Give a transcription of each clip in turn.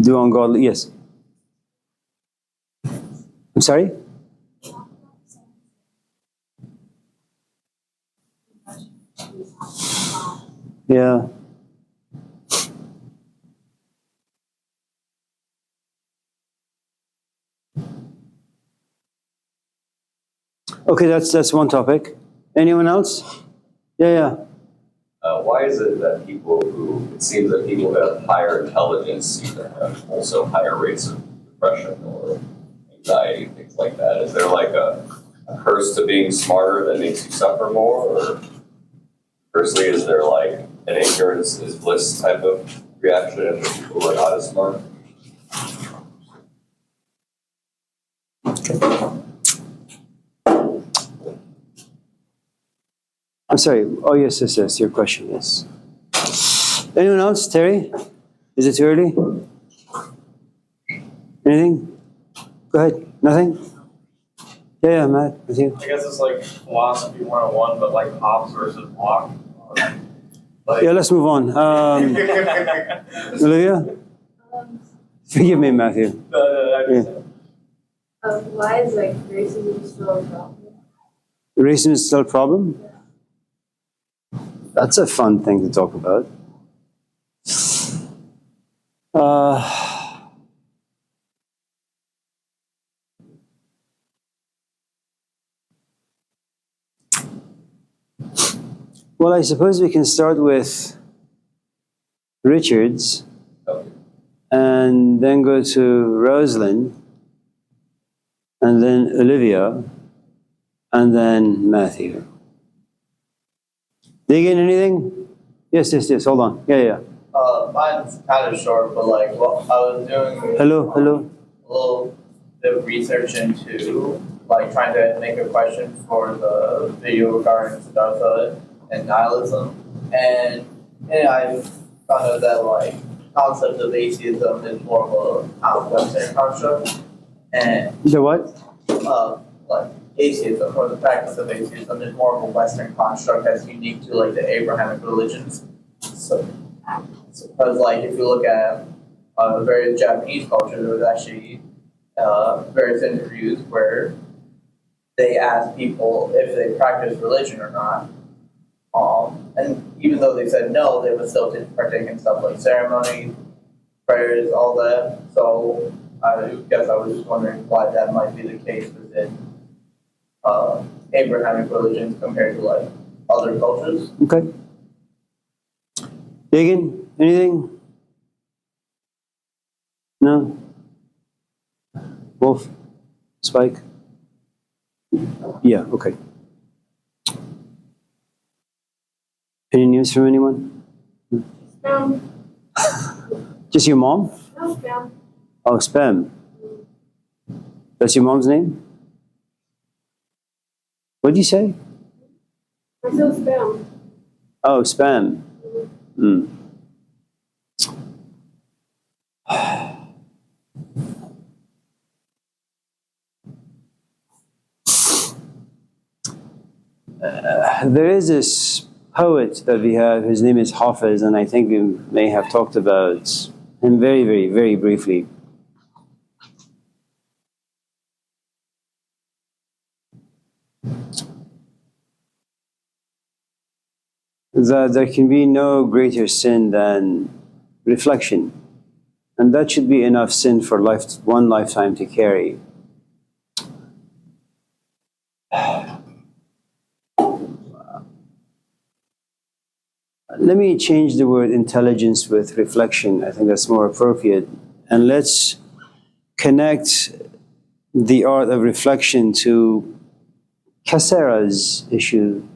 Do ungodly, yes. I'm sorry? Yeah. Okay, that's one topic. Anyone else? Yeah, yeah. Why is it that people who, it seems that people who have higher intelligence seem to have also higher rates of depression or anxiety, things like that? Is there like a curse to being smarter that makes you suffer more? Or conversely, is there like an ignorance is bliss type of reaction for people who are not as smart? I'm sorry. Oh, yes, yes, yes. Your question, yes. Anyone else? Terry? Is it too early? Anything? Go ahead. Nothing? Yeah, yeah, Matt, with you. I guess it's like philosophy 101, but like ops versus block. Yeah, let's move on. Olivia? Forgive me, Matthew. Yeah. Why is like racism still a problem? Racism is still a problem? That's a fun thing to talk about. Well, I suppose we can start with Richards and then go to Rosalind and then Olivia and then Matthew. Dig in anything? Yes, yes, yes. Hold on. Yeah, yeah. Mine's kind of short, but like, well, I was doing Hello, hello. a little bit of research into like trying to make a question for the video regarding Siddhartha and nihilism, and I found out that like concept of atheism is more of a Western construct, and The what? like atheism or the practice of atheism is more of a Western construct that's unique to like the Abrahamic religions. So, because like if you look at various Japanese culture, there was actually various interviews where they asked people if they practice religion or not. And even though they said no, they would still partake in stuff like ceremonies, prayers, all that. So I guess I was just wondering why that might be the case within Abrahamic religions compared to like other cultures. Okay. Diggin, anything? No? Wolf? Spike? Yeah, okay. Any news from anyone? Spam. Just your mom? No spam. Oh, Spam. That's your mom's name? What did you say? I said spam. Oh, Spam. Hmm. There is this poet that we have, his name is Hafiz, and I think we may have talked about him very, very, very briefly. That there can be no greater sin than reflection, and that should be enough sin for one lifetime to carry. Let me change the word intelligence with reflection. I think that's more appropriate. And let's connect the art of reflection to Casera's issue,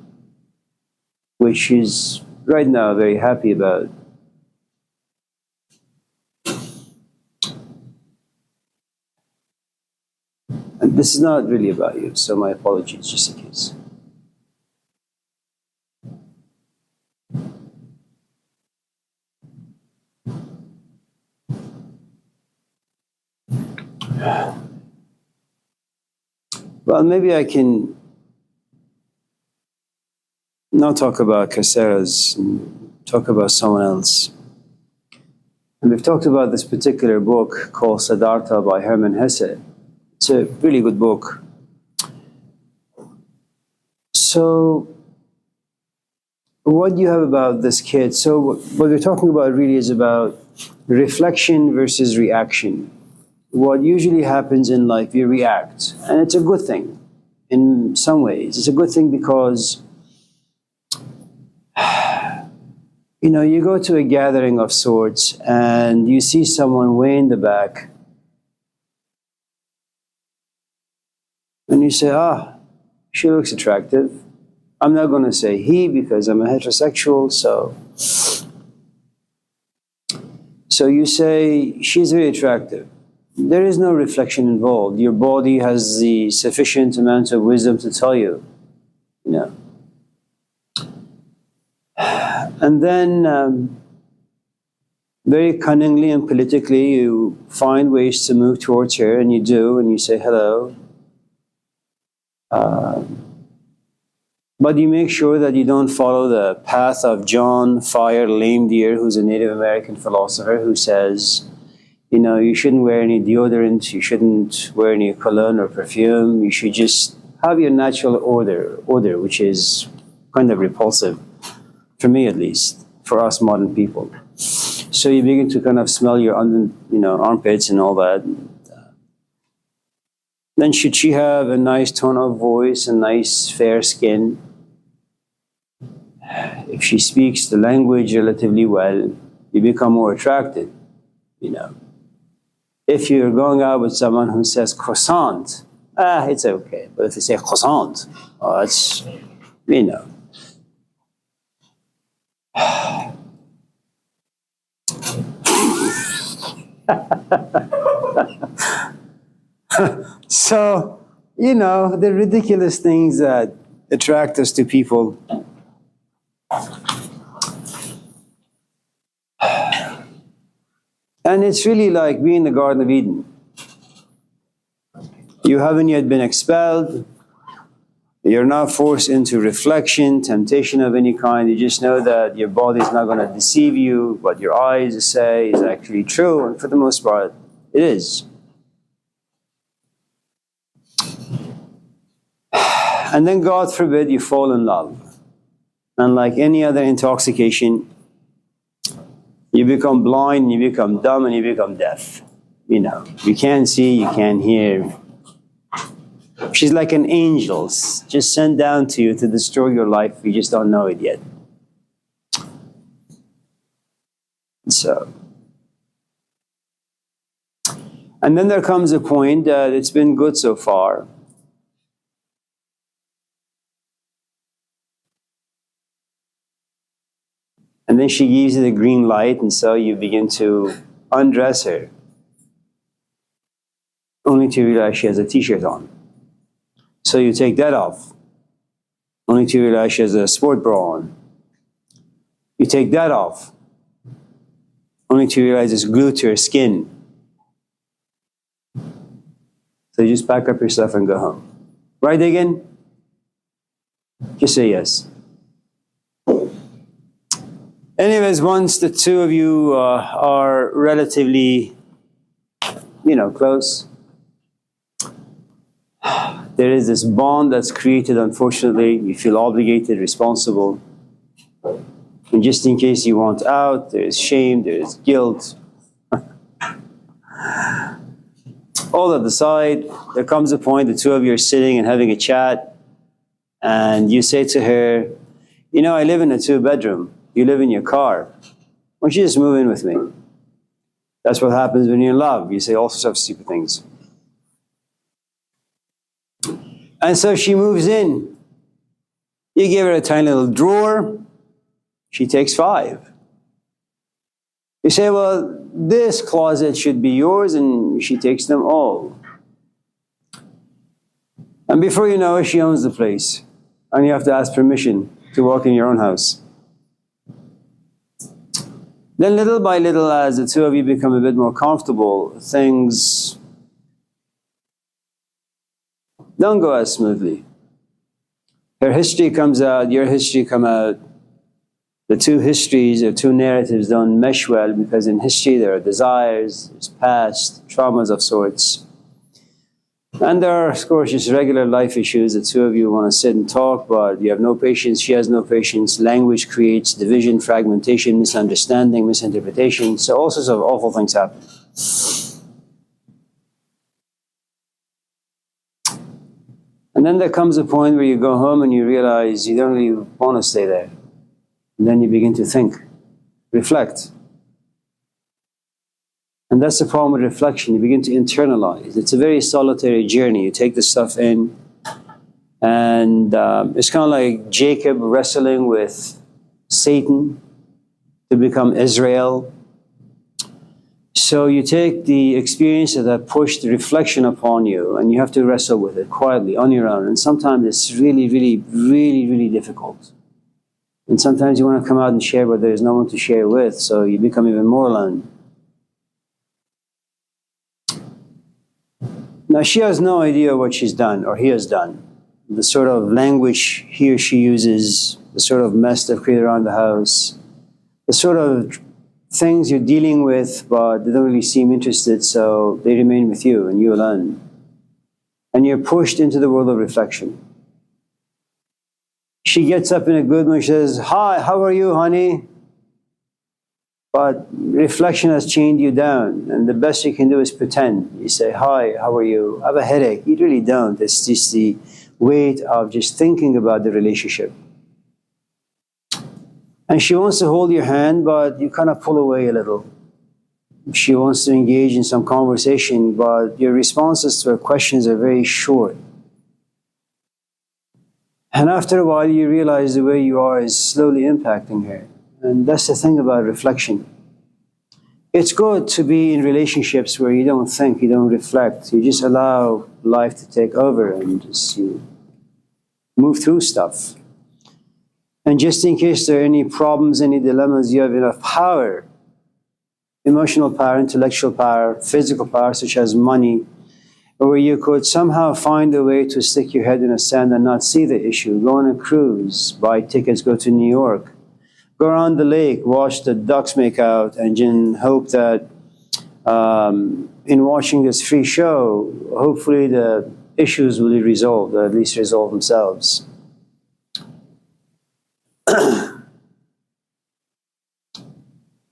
which she's right now very happy about. And this is not really about you, so my apologies, just in case. Well, maybe I can not talk about Caceres and talk about someone else. And we've talked about this particular book called Siddhartha by Hermann Hesse. It's a really good book. So, what do you have about this kid? So, what we're talking about really is about reflection versus reaction. What usually happens in life, we react, and it's a good thing in some ways. It's a good thing because you go to a gathering of sorts and you see someone way in the back, and you say, she looks attractive. I'm not going to say he because I'm a heterosexual, so you say, she's very attractive. There is no reflection involved. Your body has the sufficient amount of wisdom to tell you, And then, very cunningly and politically, you find ways to move towards her, and you do, and you say hello. But you make sure that you don't follow the path of John Fire Lame Deer, who's a Native American philosopher, who says, you shouldn't wear any deodorant, you shouldn't wear any cologne or perfume, you should just have your natural odor, which is kind of repulsive, for me at least, for us modern people. So you begin to kind of smell your armpits and all that. Then should she have a nice tone of voice and nice fair skin? If she speaks the language relatively well, you become more attracted, If you're going out with someone who says croissant, it's okay. But if they say croissant, it's, So, the ridiculous things that attract us to people. And it's really like being in the Garden of Eden. You haven't yet been expelled. You're not forced into reflection, temptation of any kind. You just know that your body is not going to deceive you. What your eyes say is actually true. And for the most part, it is. And then, God forbid, you fall in love. And like any other intoxication, you become blind, you become dumb, and you become deaf. You can't see, you can't hear. She's like an angel, just sent down to you to destroy your life. You just don't know it yet. And then there comes a point that it's been good so far. And then she gives you the green light, and so you begin to undress her, only to realize she has a t-shirt on. So you take that off, only to realize she has a sport bra on. You take that off, only to realize it's glued to her skin. So you just pack up your stuff and go home. Right, Megan? Just say yes. Anyways, once the two of you are relatively, close, there is this bond that's created, unfortunately. You feel obligated, responsible. And just in case you want out, there's shame, there's guilt. All at the side, there comes a point the two of you are sitting and having a chat, and you say to her, I live in a 2-bedroom. You live in your car. Why don't you just move in with me? That's what happens when you're in love. You say all sorts of stupid things. And so she moves in. You give her a tiny little drawer. She takes 5. You say, well, this closet should be yours, and she takes them all. And before you know it, she owns the place. And you have to ask permission to walk in your own house. Then little by little, as the two of you become a bit more comfortable, things don't go as smoothly. Her history comes out, your history come out. the two histories or two narratives don't mesh well, because in history there are desires, there's past, traumas of sorts. And there are, of course, just regular life issues. The two of you want to sit and talk, but you have no patience, she has no patience. Language creates division, fragmentation, misunderstanding, misinterpretation. So all sorts of awful things happen. And then there comes a point where you go home and you realize you don't really want to stay there. And then you begin to think, reflect. And that's the problem with reflection. You begin to internalize. It's a very solitary journey. You take the stuff in, and it's kind of like Jacob wrestling with Satan to become Israel. So you take the experience that pushed the reflection upon you, and you have to wrestle with it quietly on your own. And sometimes it's really, really, really, really difficult. And sometimes you want to come out and share, but there's no one to share with, so you become even more alone. Now, she has no idea what she's done or he has done. The sort of language he or she uses, the sort of mess they've created around the house, the sort of things you're dealing with, but they don't really seem interested, so they remain with you and you alone. And you're pushed into the world of reflection. She gets up in a good mood, she says, "Hi, how are you, honey?" But reflection has chained you down, and the best you can do is pretend. You say, "Hi, how are you? I have a headache." You really don't. It's just the weight of just thinking about the relationship. And she wants to hold your hand, but you kind of pull away a little. She wants to engage in some conversation, but your responses to her questions are very short. And after a while, you realize the way you are is slowly impacting her. And that's the thing about reflection. It's good to be in relationships where you don't think, you don't reflect. You just allow life to take over and just you move through stuff. And just in case there are any problems, any dilemmas, you have enough power, emotional power, intellectual power, physical power, such as money, where you could somehow find a way to stick your head in the sand and not see the issue. Go on a cruise, buy tickets, go to New York. Go around the lake, watch the ducks make out, and then hope that in watching this free show, hopefully the issues will be resolved, or at least resolve themselves.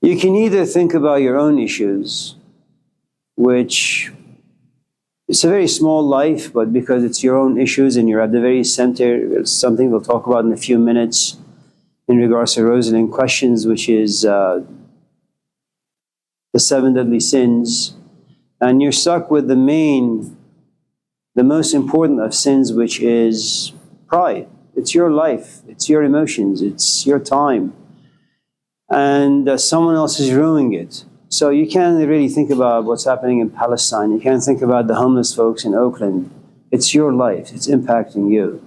You can either think about your own issues, which it's a very small life, but because it's your own issues and you're at the very center, it's something we'll talk about in a few minutes in regards to Rosalind questions, which is the 7 deadly sins. And you're stuck with the most important of sins, which is pride. It's your life, it's your emotions, it's your time. And someone else is ruining it. So you can't really think about what's happening in Palestine. You can't think about the homeless folks in Oakland. It's your life, it's impacting you.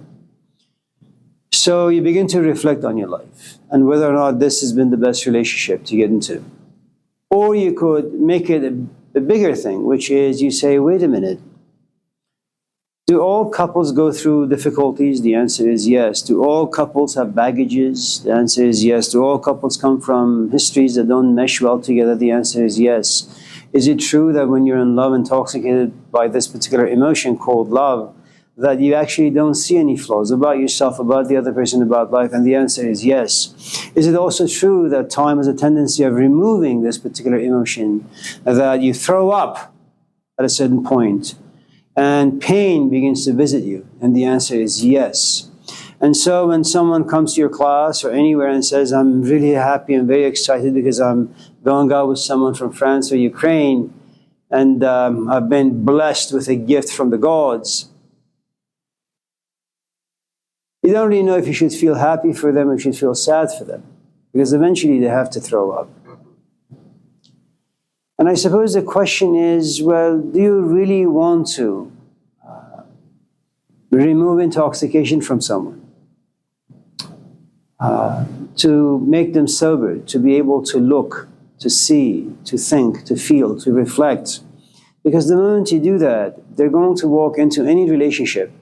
So you begin to reflect on your life and whether or not this has been the best relationship to get into. Or you could make it a bigger thing, which is you say, wait a minute, do all couples go through difficulties? The answer is yes. Do all couples have baggages? The answer is yes. Do all couples come from histories that don't mesh well together? The answer is yes. Is it true that when you're in love, intoxicated by this particular emotion called love, that you actually don't see any flaws about yourself, about the other person, about life? And the answer is yes. Is it also true that time has a tendency of removing this particular emotion, that you throw up at a certain point and pain begins to visit you? And the answer is yes. And so when someone comes to your class or anywhere and says, I'm really happy and very excited because I'm going out with someone from France or Ukraine, and I've been blessed with a gift from the gods, you don't really know if you should feel happy for them or you should feel sad for them, because eventually they have to throw up. And I suppose the question is, well, do you really want to remove intoxication from someone? To make them sober, to be able to look, to see, to think, to feel, to reflect. Because the moment you do that, they're going to walk into any relationship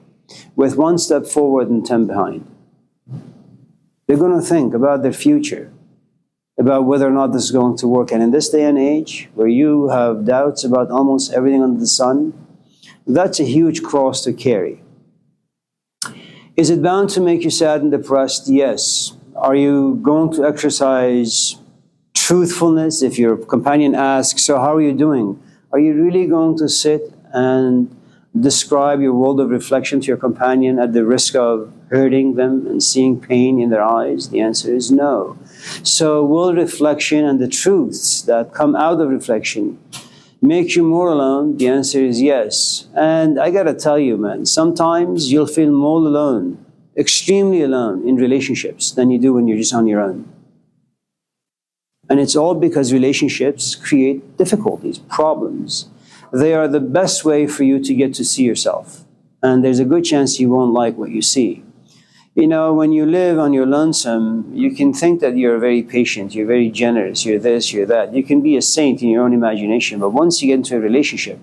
with 1 step forward and 10 behind. They're going to think about their future. about whether or not this is going to work. And in this day and age, where you have doubts about almost everything under the sun, that's a huge cross to carry. Is it bound to make you sad and depressed? Yes. Are you going to exercise truthfulness if your companion asks, so how are you doing? Are you really going to sit and describe your world of reflection to your companion at the risk of hurting them and seeing pain in their eyes? The answer is no. So will reflection and the truths that come out of reflection make you more alone? The answer is yes. And I gotta tell you, man, sometimes you'll feel more alone, extremely alone in relationships than you do when you're just on your own. And it's all because relationships create difficulties, problems. They are the best way for you to get to see yourself. And there's a good chance you won't like what you see. You know, when you live on your lonesome, you can think that you're very patient, you're very generous, you're this, you're that. You can be a saint in your own imagination. But once you get into a relationship,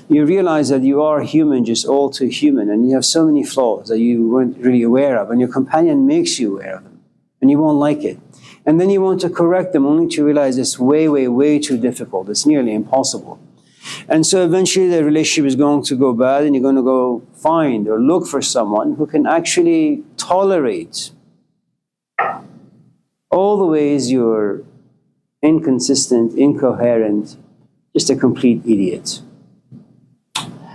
you realize that you are human, just all too human. And you have so many flaws that you weren't really aware of. And your companion makes you aware of them. And you won't like it. And then you want to correct them only to realize it's way, way, way too difficult. It's nearly impossible. And so eventually the relationship is going to go bad and you're going to go find or look for someone who can actually tolerate all the ways you're inconsistent, incoherent, just a complete idiot.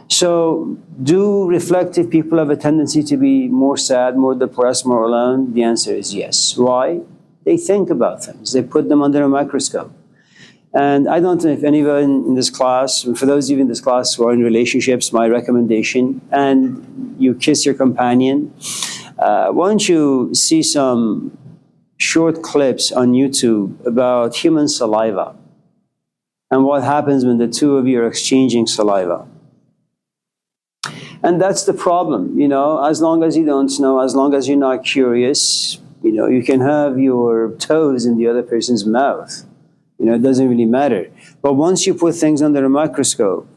So do reflective people have a tendency to be more sad, more depressed, more alone? The answer is yes. Why? They think about things. They put them under a microscope. And I don't know if anyone in this class, for those of you in this class who are in relationships, my recommendation, and you kiss your companion, why don't you see some short clips on YouTube about human saliva and what happens when the two of you are exchanging saliva. And that's the problem, you know, as long as you don't know, as long as you're not curious, you know, you can have your toes in the other person's mouth. You know, it doesn't really matter. But once you put things under a microscope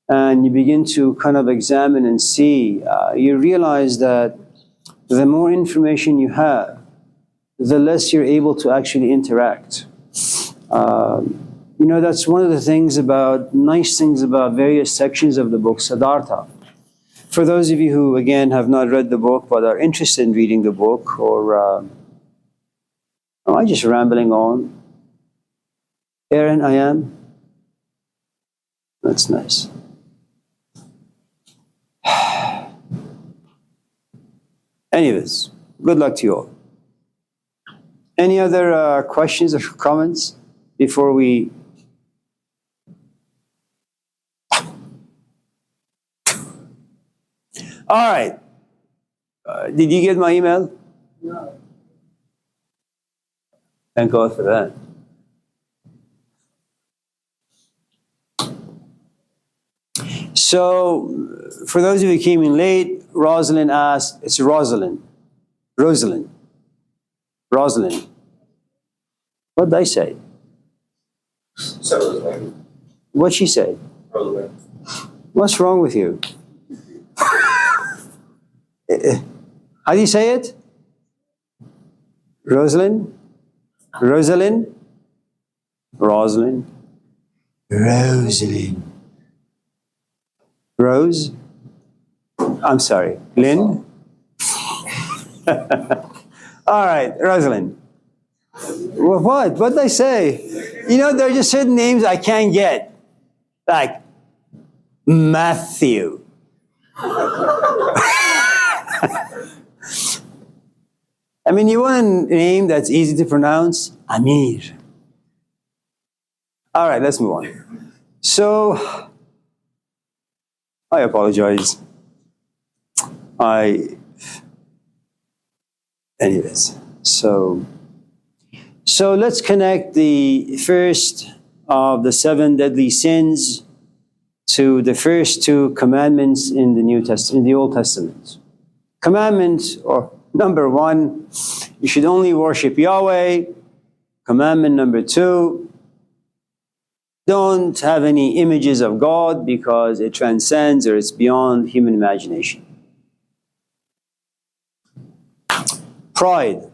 and you begin to kind of examine and see, you realize that the more information you have, the less you're able to actually interact. You know, that's one of the things about, nice things about various sections of the book, Siddhartha. For those of you who, again, have not read the book but are interested in reading the book, or am I just rambling on? Aaron, I am? That's nice. Anyways, good luck to you all. Any other questions or comments before we... All right. Did you get my email? No. Thank God for that. So, for those of you who came in late, Rosalind asked, it's Rosalind. Rosalind. Rosalind. What did I say? So Rosemary. What'd she say? Rosemary. What's wrong with you? How do you say it? Rosalind? Rosalind? Rosalind? Rosalind. Rose? I'm sorry. Lynn? All right, Rosalind. What? What did I say? You know, there are just certain names I can't get. Like Matthew. I mean, you want a name that's easy to pronounce? Amir. All right, let's move on. So, I apologize. Anyways, so let's connect the first of the 7 deadly sins to the first 2 commandments in the New Testament, in the Old Testament. Commandment, or number 1, you should only worship Yahweh. Commandment number 2, don't have any images of God because it transcends or it's beyond human imagination. Pride.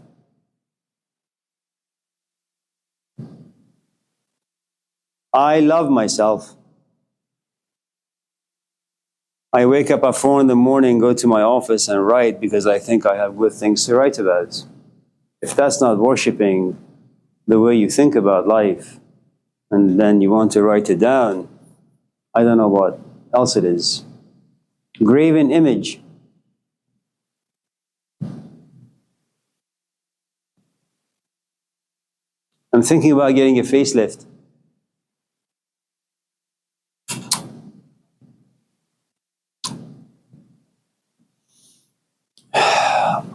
I love myself. I wake up at 4 in the morning, go to my office and write because I think I have good things to write about. If that's not worshiping the way you think about life, and then you want to write it down, I don't know what else it is. Graven image. I'm thinking about getting a facelift.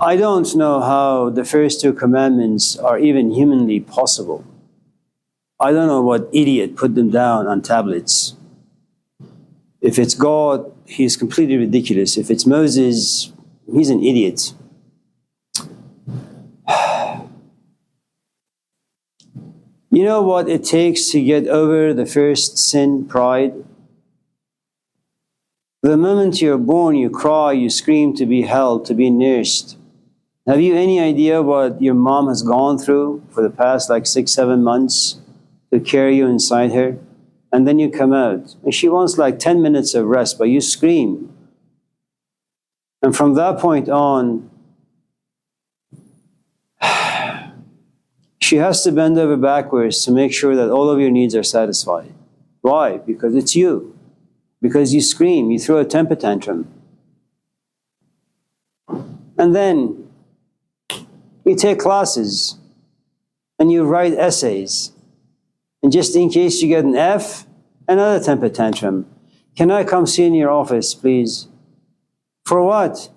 I don't know how the first two commandments are even humanly possible. I don't know what idiot put them down on tablets. If it's God, he's completely ridiculous. If it's Moses, he's an idiot. You know what it takes to get over the first sin, pride? The moment you're born, you cry, you scream to be held, to be nursed. Have you any idea what your mom has gone through for the past 6, 7 months to carry you inside her? And then you come out, and she wants 10 minutes of rest, but you scream. And from that point on, she has to bend over backwards to make sure that all of your needs are satisfied. Why? Because it's you. Because you scream, you throw a temper tantrum. And then you take classes and you write essays. And just in case you get an F, another temper tantrum. Can I come see in your office, please? For what?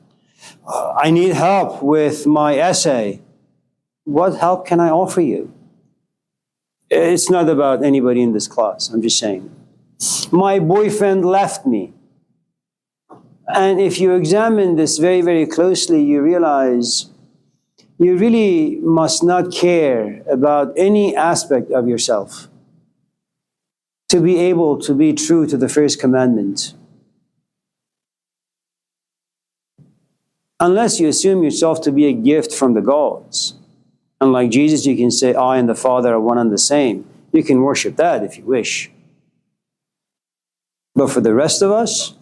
I need help with my essay. What help can I offer you? It's not about anybody in this class, I'm just saying. My boyfriend left me. And if you examine this very, very closely, you realize you really must not care about any aspect of yourself to be able to be true to the first commandment. Unless you assume yourself to be a gift from the gods. And like Jesus, you can say, I and the Father are one and the same. You can worship that if you wish. But for the rest of us,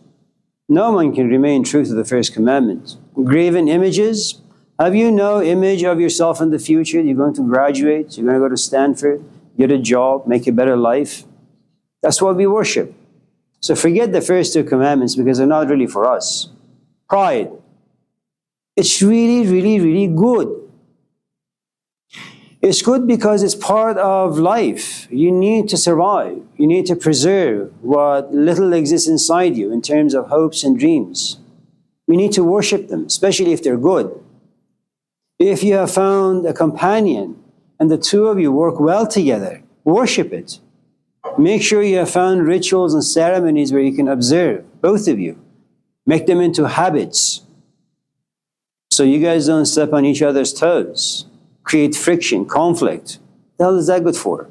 no one can remain true to the first commandment. Graven images. Have you no image of yourself in the future? You're going to graduate, you're going to go to Stanford, get a job, make a better life. That's what we worship. So forget the first two commandments because they're not really for us. Pride. It's really, really, really good. It's good because it's part of life. You need to survive. You need to preserve what little exists inside you in terms of hopes and dreams. You need to worship them, especially if they're good. If you have found a companion and the two of you work well together, worship it. Make sure you have found rituals and ceremonies where you can observe, both of you. Make them into habits so you guys don't step on each other's toes. Create friction, conflict. What the hell is that good for?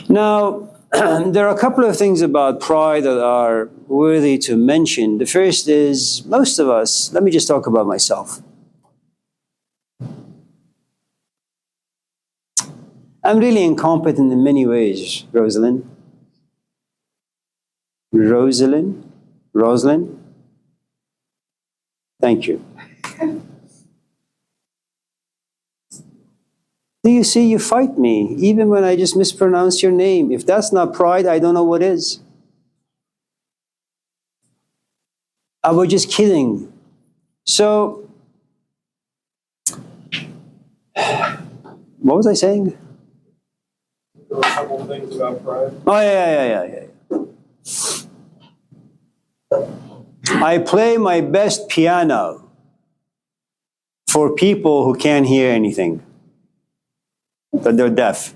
Now, there are a couple of things about pride that are worthy to mention. The first is, most of us, let me just talk about myself. I'm really incompetent in many ways, Rosalind. Rosalind? Thank you. Do you see, you fight me, even when I just mispronounce your name. If that's not pride, I don't know what is. I was just kidding. So, what was I saying? There were a couple of things about pride. Oh, yeah. I play my best piano for people who can't hear anything, that they're deaf.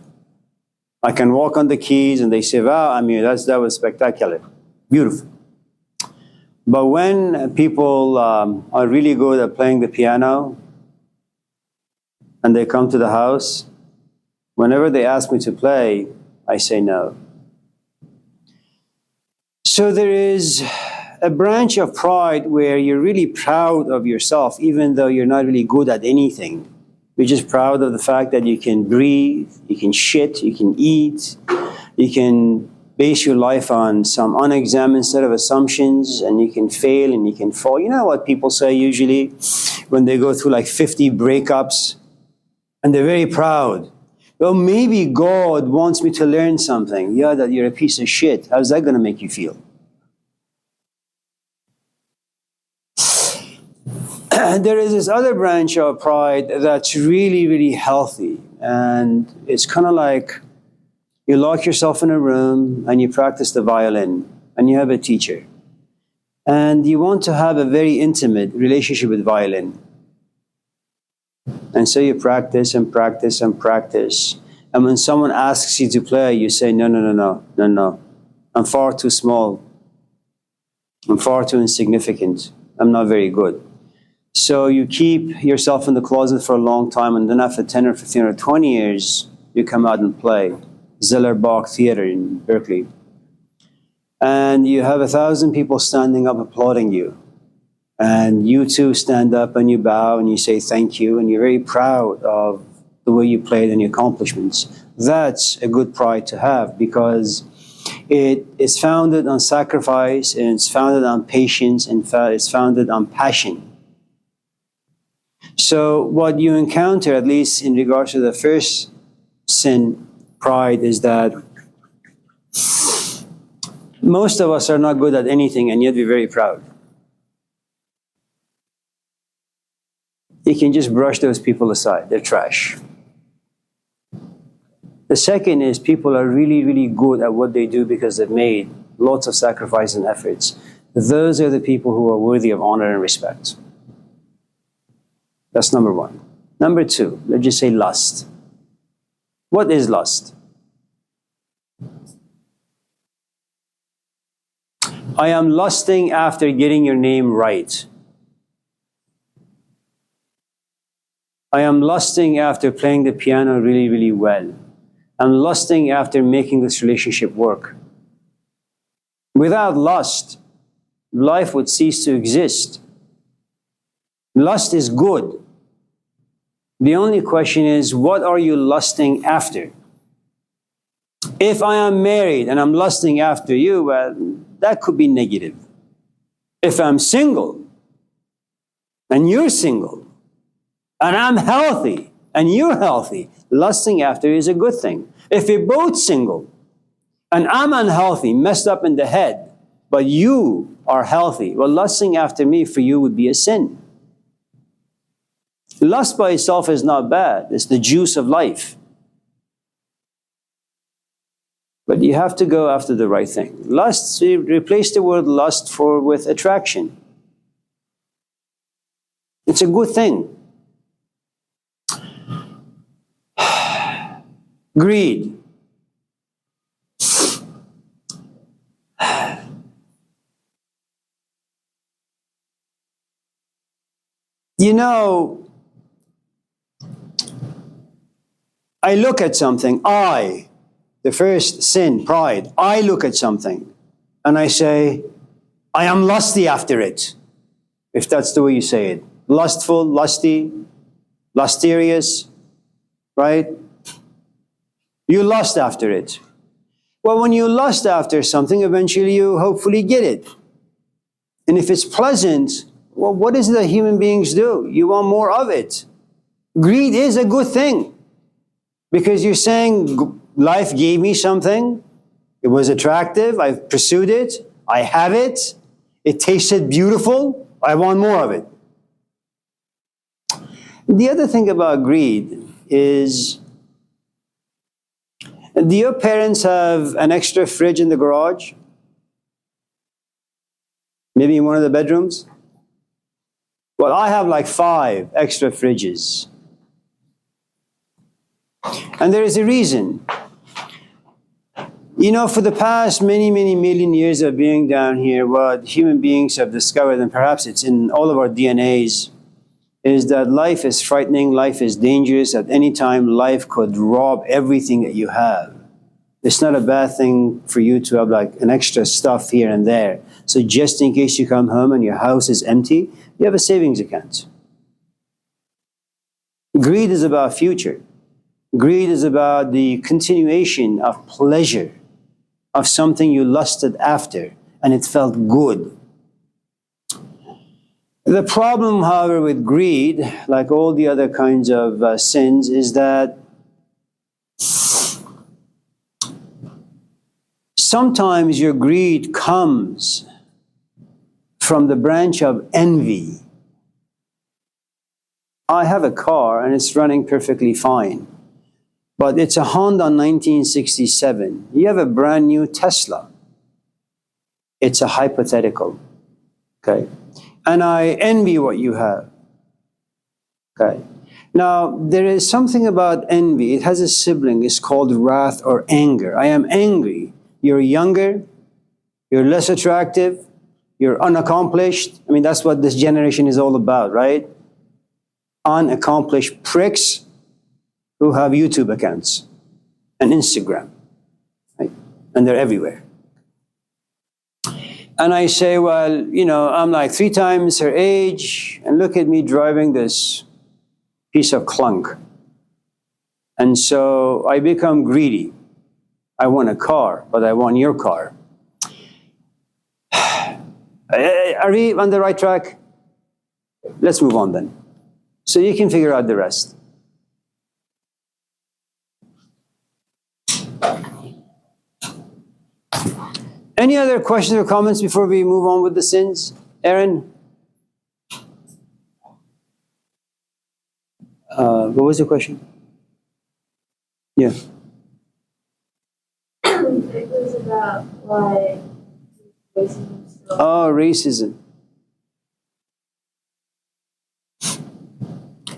I can walk on the keys and they say, wow, Amir, that was spectacular, beautiful. But when people are really good at playing the piano and they come to the house, whenever they ask me to play, I say no. So there is a branch of pride where you're really proud of yourself, even though you're not really good at anything. You're just proud of the fact that you can breathe, you can shit, you can eat, you can base your life on some unexamined set of assumptions, and you can fail and you can fall. You know what people say usually when they go through like 50 breakups and they're very proud? Well, maybe God wants me to learn something. Yeah, that you're a piece of shit. How's that going to make you feel? There is this other branch of pride that's really, really healthy. And it's kind of like you lock yourself in a room and you practice the violin and you have a teacher. And you want to have a very intimate relationship with violin. And so you practice and practice and practice. And when someone asks you to play, you say, no. I'm far too small. I'm far too insignificant. I'm not very good. So you keep yourself in the closet for a long time, and then after 10 or 15 or 20 years, you come out and play. Zellerbach Theater in Berkeley. And you have 1,000 people standing up applauding you. And you too stand up and you bow and you say thank you, and you're very proud of the way you played and your accomplishments. That's a good pride to have, because it is founded on sacrifice, and it's founded on patience, and it's founded on passion. So what you encounter, at least in regards to the first sin, pride, is that most of us are not good at anything, and yet we're very proud. You can just brush those people aside. They're trash. The second is people are really, really good at what they do because they've made lots of sacrifice and efforts. Those are the people who are worthy of honor and respect. That's number one. Number two, let's just say lust. What is lust? I am lusting after getting your name right. I am lusting after playing the piano really, really well. I'm lusting after making this relationship work. Without lust, life would cease to exist. Lust is good. The only question is, what are you lusting after? If I am married and I'm lusting after you, well, that could be negative. If I'm single and you're single and I'm healthy and you're healthy, lusting after is a good thing. If we're both single and I'm unhealthy, messed up in the head, but you are healthy, well, lusting after me for you would be a sin. Lust by itself is not bad. It's the juice of life. But you have to go after the right thing. Lust, replace the word lust with attraction. It's a good thing. Greed. You know, I look at something, the first sin, pride, I look at something and I say, I am lusty after it. If that's the way you say it. Lustful, lusty, lusterious, right? You lust after it. Well, when you lust after something, eventually you hopefully get it. And if it's pleasant, well, what is it that human beings do? You want more of it. Greed is a good thing. Because you're saying, life gave me something, it was attractive, I pursued it, I have it, it tasted beautiful, I want more of it. The other thing about greed is, do your parents have an extra fridge in the garage? Maybe in one of the bedrooms? Well, I have like 5 extra fridges. And there is a reason. You know, for the past many, many million years of being down here, what human beings have discovered, and perhaps it's in all of our DNAs, is that life is frightening, life is dangerous. At any time, life could rob everything that you have. It's not a bad thing for you to have like an extra stuff here and there. So just in case you come home and your house is empty, you have a savings account. Greed is about future. Greed is about the continuation of pleasure, of something you lusted after, and it felt good. The problem, however, with greed, like all the other kinds of sins, is that sometimes your greed comes from the branch of envy. I have a car and it's running perfectly fine, but it's a Honda 1967. You have a brand new Tesla. It's a hypothetical, okay? And I envy what you have, okay? Now, there is something about envy. It has a sibling. It's called wrath or anger. I am angry. You're younger. You're less attractive. You're unaccomplished. I mean, that's what this generation is all about, right? Unaccomplished pricks who have YouTube accounts and Instagram, right? And they're everywhere. And I say, well, you know, I'm like 3 times her age, and look at me driving this piece of clunk. And so I become greedy. I want a car, but I want your car. Are we on the right track? Let's move on then. So you can figure out the rest. Any other questions or comments before we move on with the sins? Aaron? What was the question? Yeah. It was about why racism is still. Oh, racism.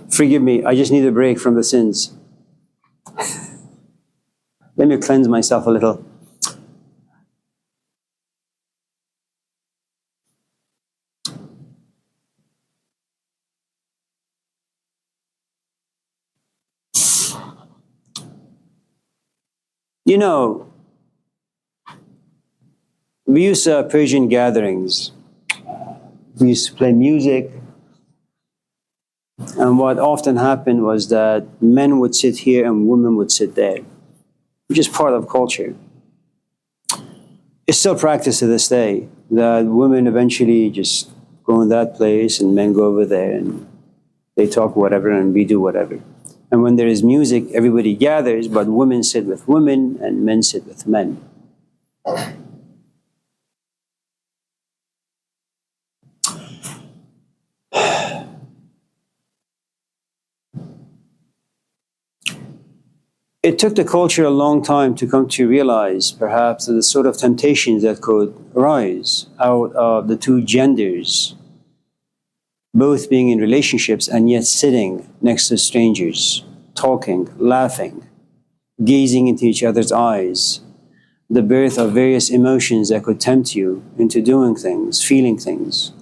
Forgive me, I just need a break from the sins. Let me cleanse myself a little. You know, we used to have Persian gatherings. We used to play music. And what often happened was that men would sit here and women would sit there, which is part of culture. It's still practiced to this day that women eventually just go in that place and men go over there and they talk whatever and we do whatever. And when there is music, everybody gathers, but women sit with women and men sit with men. It took the culture a long time to come to realize, perhaps, that the sort of temptations that could arise out of the two genders, both being in relationships and yet sitting next to strangers, talking, laughing, gazing into each other's eyes, the birth of various emotions that could tempt you into doing things, feeling things.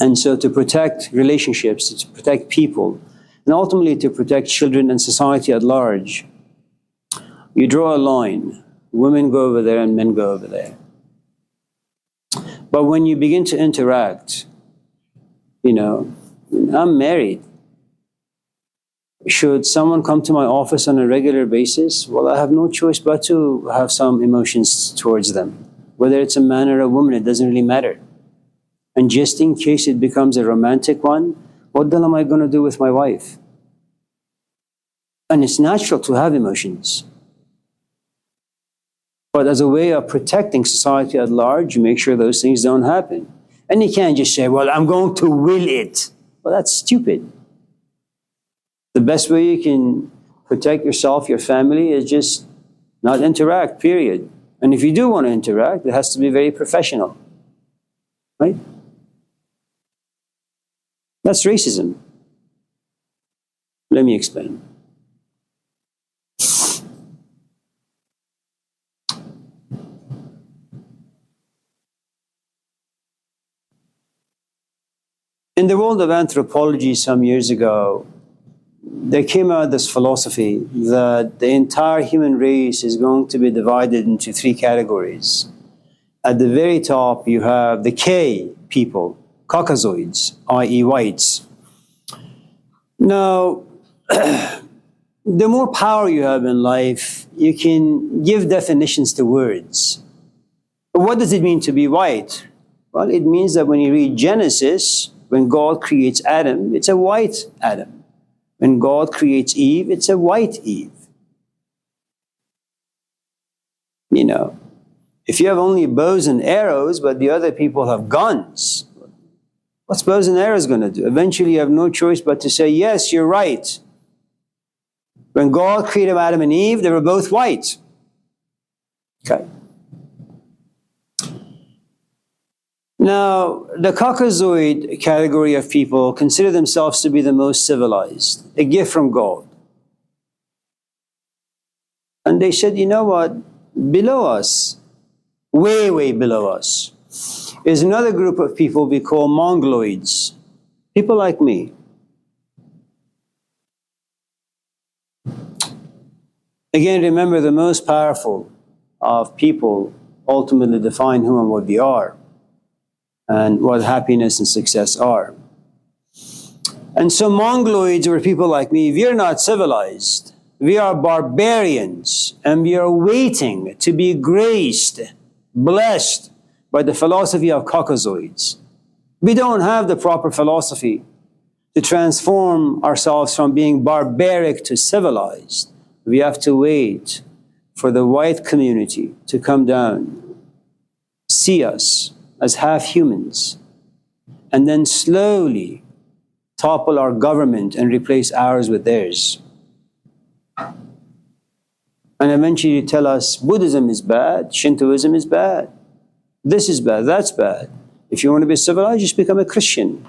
And so to protect relationships, to protect people, and ultimately to protect children and society at large, you draw a line. Women go over there and men go over there. But when you begin to interact, you know, I'm married. Should someone come to my office on a regular basis? Well, I have no choice but to have some emotions towards them. Whether it's a man or a woman, it doesn't really matter. And just in case it becomes a romantic one, what the hell am I going to do with my wife? And it's natural to have emotions. But as a way of protecting society at large, you make sure those things don't happen. And you can't just say, well, I'm going to will it. Well, that's stupid. The best way you can protect yourself, your family, is just not interact, period. And if you do want to interact, it has to be very professional. Right? That's racism. Let me explain. In the world of anthropology some years ago, there came out this philosophy that the entire human race is going to be divided into 3 categories. At the very top, you have the K people, Caucasoids, i.e. whites. Now, the more power you have in life, you can give definitions to words. But what does it mean to be white? Well, it means that when you read Genesis, when God creates Adam, it's a white Adam. When God creates Eve, it's a white Eve. You know, if you have only bows and arrows, but the other people have guns, what's bows and arrows going to do? Eventually, you have no choice but to say, yes, you're right. When God created Adam and Eve, they were both white. Okay. Now, the Caucasoid category of people consider themselves to be the most civilized, a gift from God. And they said, you know what? Below us, way, way below us, is another group of people we call Mongoloids, people like me. Again, remember, the most powerful of people ultimately define who and what we are, and what happiness and success are. And so Mongoloids were people like me. We are not civilized. We are barbarians, and we are waiting to be graced, blessed by the philosophy of Caucasoids. We don't have the proper philosophy to transform ourselves from being barbaric to civilized. We have to wait for the white community to come down, see us as half humans, and then slowly topple our government and replace ours with theirs. And eventually tell us Buddhism is bad, Shintoism is bad, this is bad, that's bad. If you want to be civilized, just become a Christian.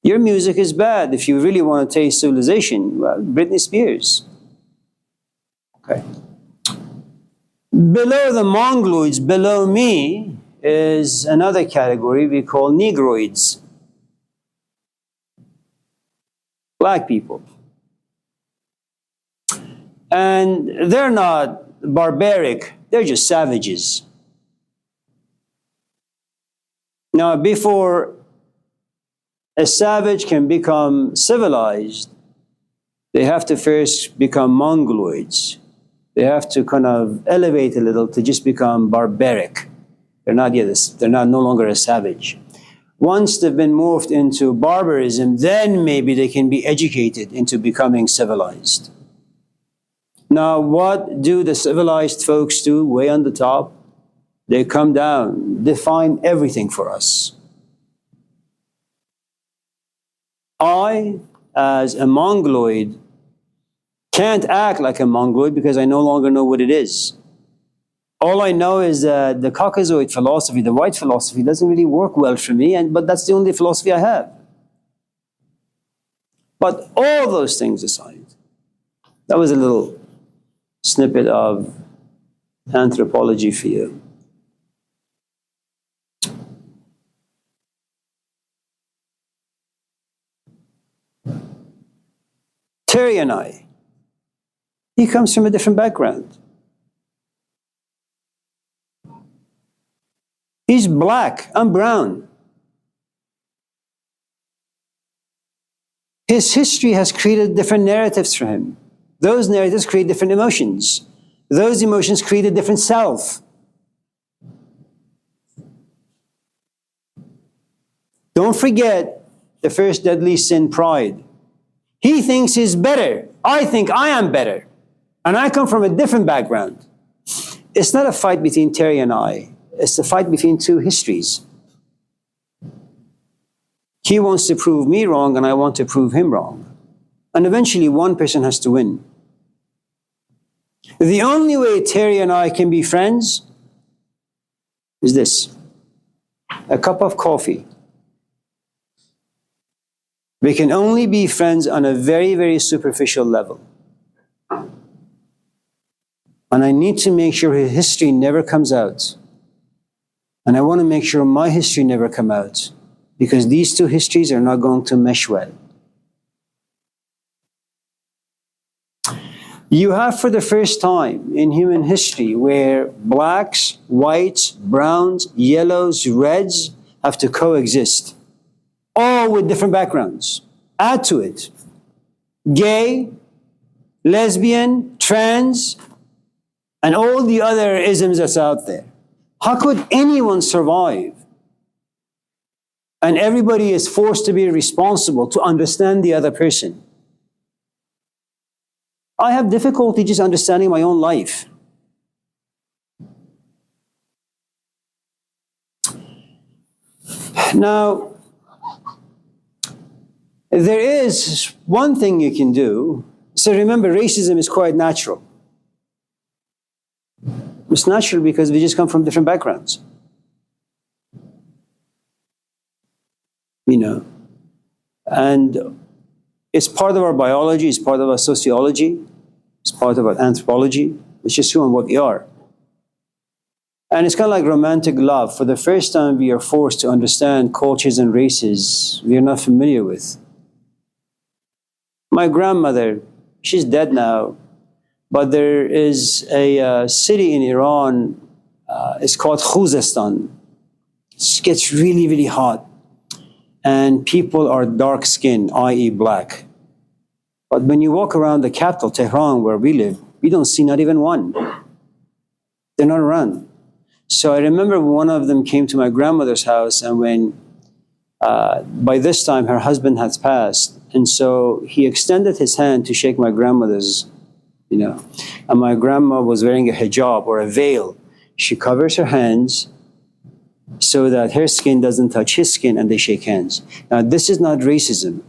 Your music is bad. If you really want to taste civilization, well, Britney Spears. Okay. Below the Mongoloids, below me, is another category we call Negroids. Black people. And they're not barbaric, they're just savages. Now, before a savage can become civilized, they have to first become Mongoloids. They have to kind of elevate a little to just become barbaric. They're no longer a savage. Once they've been morphed into barbarism, then maybe they can be educated into becoming civilized. Now, what do the civilized folks do way on the top? They come down, define everything for us. I, as a Mongoloid, can't act like a Mongoloid because I no longer know what it is. All I know is that the Caucasoid philosophy, the white philosophy, doesn't really work well for me, but that's the only philosophy I have. But all those things aside, that was a little snippet of anthropology for you. Terry and I, he comes from a different background. He's black, I'm brown. His history has created different narratives for him. Those narratives create different emotions. Those emotions create a different self. Don't forget the first deadly sin, pride. He thinks he's better. I think I am better. And I come from a different background. It's not a fight between Terry and I. It's a fight between two histories. He wants to prove me wrong, and I want to prove him wrong. And eventually, one person has to win. The only way Terry and I can be friends is this: a cup of coffee. We can only be friends on a very, very superficial level. And I need to make sure his history never comes out. And I want to make sure my history never come out, because these two histories are not going to mesh well. You have, for the first time in human history, where blacks, whites, browns, yellows, reds have to coexist, all with different backgrounds. Add to it gay, lesbian, trans, and all the other isms that's out there. How could anyone survive? And everybody is forced to be responsible to understand the other person. I have difficulty just understanding my own life. Now, there is one thing you can do. So remember, racism is quite natural. It's natural because we just come from different backgrounds. You know, and it's part of our biology, it's part of our sociology, it's part of our anthropology. It's just who and what we are. And it's kind of like romantic love. For the first time, we are forced to understand cultures and races we are not familiar with. My grandmother, she's dead now, but there is a city in Iran, it's called Khuzestan. It gets really, really hot. And people are dark skinned, i.e. black. But when you walk around the capital, Tehran, where we live, you don't see not even one. They're not around. So I remember one of them came to my grandmother's house, and when by this time her husband had passed, and so he extended his hand to shake my grandmother's, and my grandma was wearing a hijab or a veil. She covers her hands so that her skin doesn't touch his skin, and they shake hands. Now, this is not racism,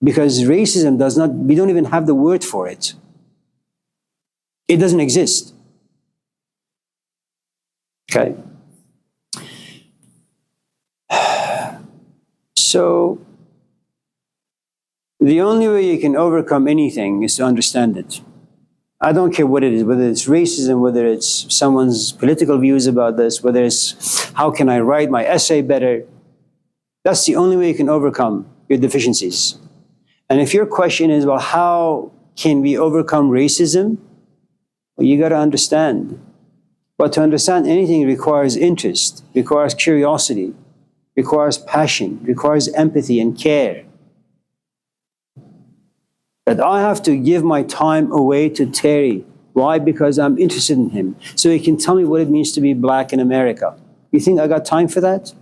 because racism does not, we don't even have the word for it. It doesn't exist. Okay? So, the only way you can overcome anything is to understand it. I don't care what it is, whether it's racism, whether it's someone's political views about this, whether it's how can I write my essay better. That's the only way you can overcome your deficiencies. And if your question is, well, how can we overcome racism? Well, you got to understand. But to understand anything requires interest, requires curiosity, requires passion, requires empathy and care. That I have to give my time away to Terry. Why? Because I'm interested in him. So he can tell me what it means to be black in America. You think I got time for that?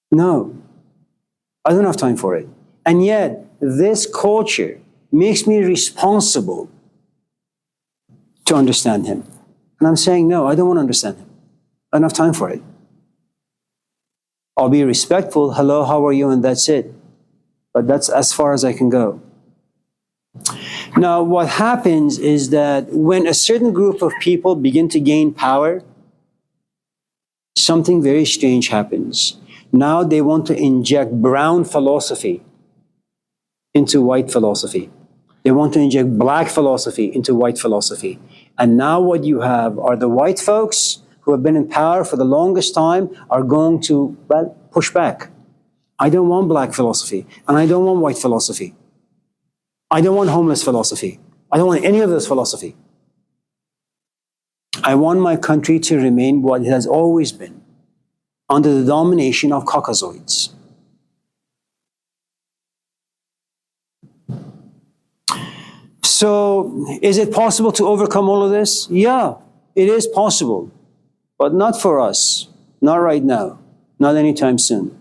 No. I don't have time for it. And yet, this culture makes me responsible to understand him. And I'm saying, no, I don't want to understand him. I don't have time for it. I'll be respectful. Hello, how are you? And that's it. But that's as far as I can go. Now, what happens is that when a certain group of people begin to gain power, something very strange happens. Now they want to inject brown philosophy into white philosophy. They want to inject black philosophy into white philosophy. And now what you have are the white folks who have been in power for the longest time are going to, well, push back. I don't want black philosophy, and I don't want white philosophy. I don't want homeless philosophy. I don't want any of this philosophy. I want my country to remain what it has always been, under the domination of Caucasoids. So, is it possible to overcome all of this? Yeah, it is possible, but not for us, not right now, not anytime soon.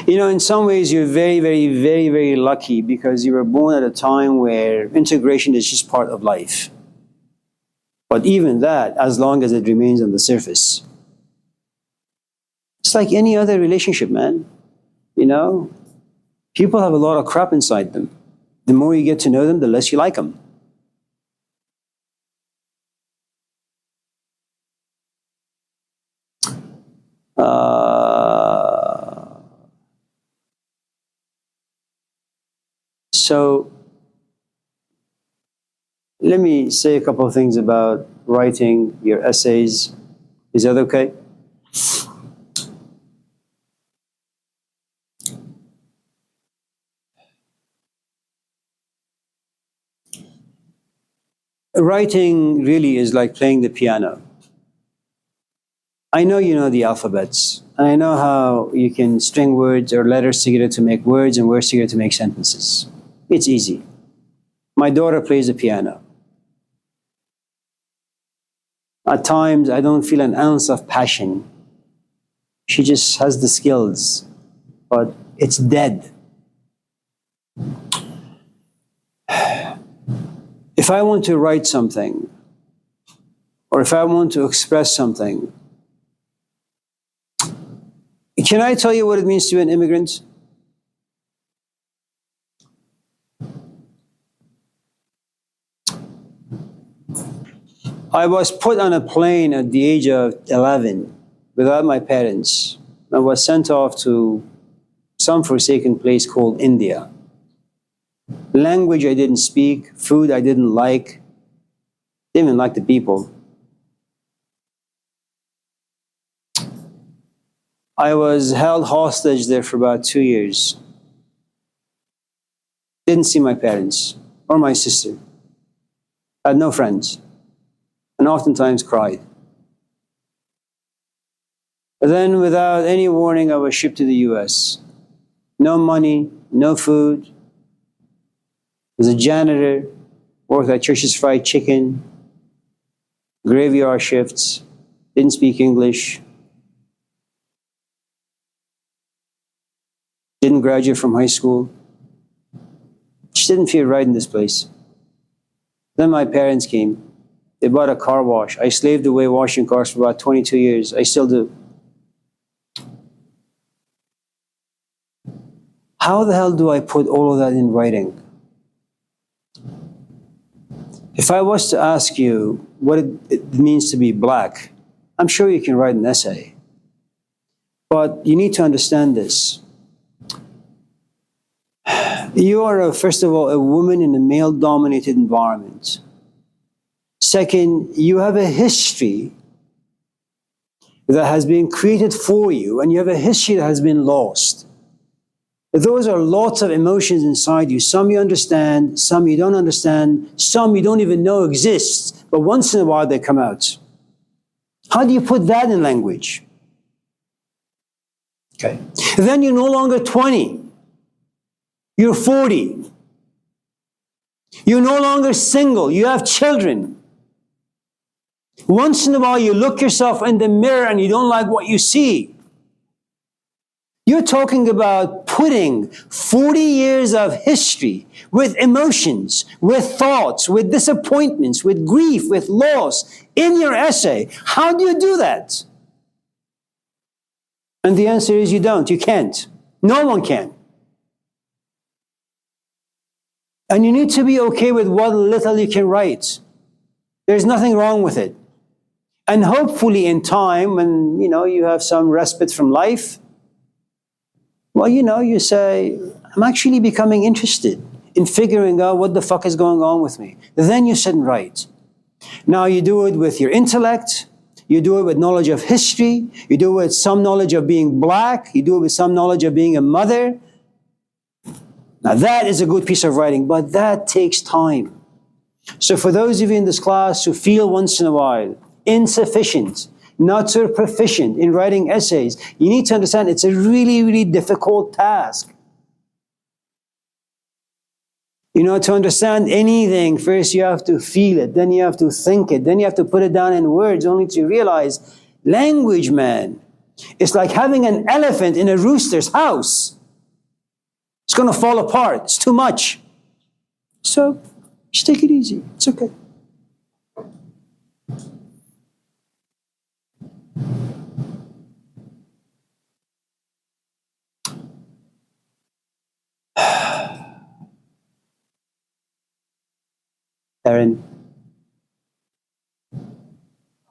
In some ways, you're very, very, very, very lucky because you were born at a time where integration is just part of life. But even that, as long as it remains on the surface. It's like any other relationship, man. People have a lot of crap inside them. The more you get to know them, the less you like them. So, let me say a couple of things about writing your essays. Is that okay? Writing really is like playing the piano. I know you know the alphabets. and I know how you can string words or letters together to make words and words together to make sentences. It's easy. My daughter plays the piano. At times, I don't feel an ounce of passion. She just has the skills, but it's dead. If I want to write something, or if I want to express something, can I tell you what it means to be an immigrant? I was put on a plane at the age of 11 without my parents. I was sent off to some forsaken place called India. Language I didn't speak, food I didn't like, didn't even like the people. I was held hostage there for about 2 years. Didn't see my parents or my sister. Had no friends, and oftentimes cried. But then, without any warning, I was shipped to the US. No money, no food. Was a janitor, worked at Church's Fried Chicken, graveyard shifts, didn't speak English, didn't graduate from high school. Just didn't feel right in this place. Then my parents came. They bought a car wash. I slaved away washing cars for about 22 years. I still do. How the hell do I put all of that in writing? If I was to ask you what it means to be black, I'm sure you can write an essay. But you need to understand this. You are, first of all, a woman in a male-dominated environment. Second, you have a history that has been created for you, and you have a history that has been lost. Those are lots of emotions inside you. Some you understand, some you don't understand, some you don't even know exist, but once in a while they come out. How do you put that in language? Okay. Then you're no longer 20. You're 40. You're no longer single. You have children. Once in a while you look yourself in the mirror and you don't like what you see. You're talking about putting 40 years of history with emotions, with thoughts, with disappointments, with grief, with loss in your essay. How do you do that? And the answer is you don't. You can't. No one can. And you need to be okay with what little you can write. There's nothing wrong with it. And hopefully in time, when you have some respite from life, well, you say, I'm actually becoming interested in figuring out what the fuck is going on with me. Then you sit and write. Now you do it with your intellect, you do it with knowledge of history, you do it with some knowledge of being black, you do it with some knowledge of being a mother. Now that is a good piece of writing, but that takes time. So for those of you in this class who feel once in a while insufficient, not so proficient in writing essays, you need to understand it's a really, really difficult task. To understand anything, first you have to feel it, then you have to think it, then you have to put it down in words, only to realize, language, man, it's like having an elephant in a rooster's house. It's going to fall apart. It's too much. So, just take it easy. It's okay. Aaron.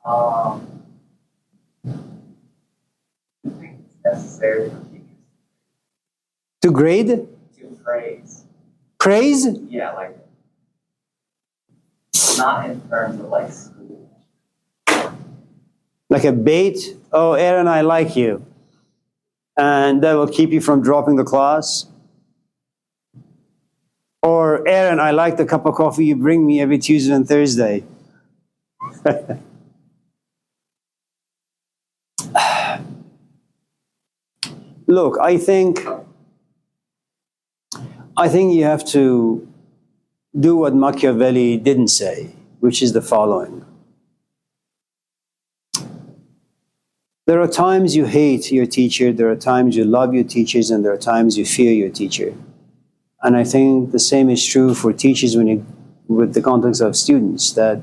I think it's necessary for teachers To grade? to praise. Praise? Yeah, like, not in terms of like school. Like a bait? Oh, Aaron, I like you. And that will keep you from dropping the class? Or, Aaron, I like the cup of coffee you bring me every Tuesday and Thursday. Look, I think you have to do what Machiavelli didn't say, which is the following. There are times you hate your teacher, there are times you love your teachers, and there are times you fear your teacher. And I think the same is true for teachers with the context of students, that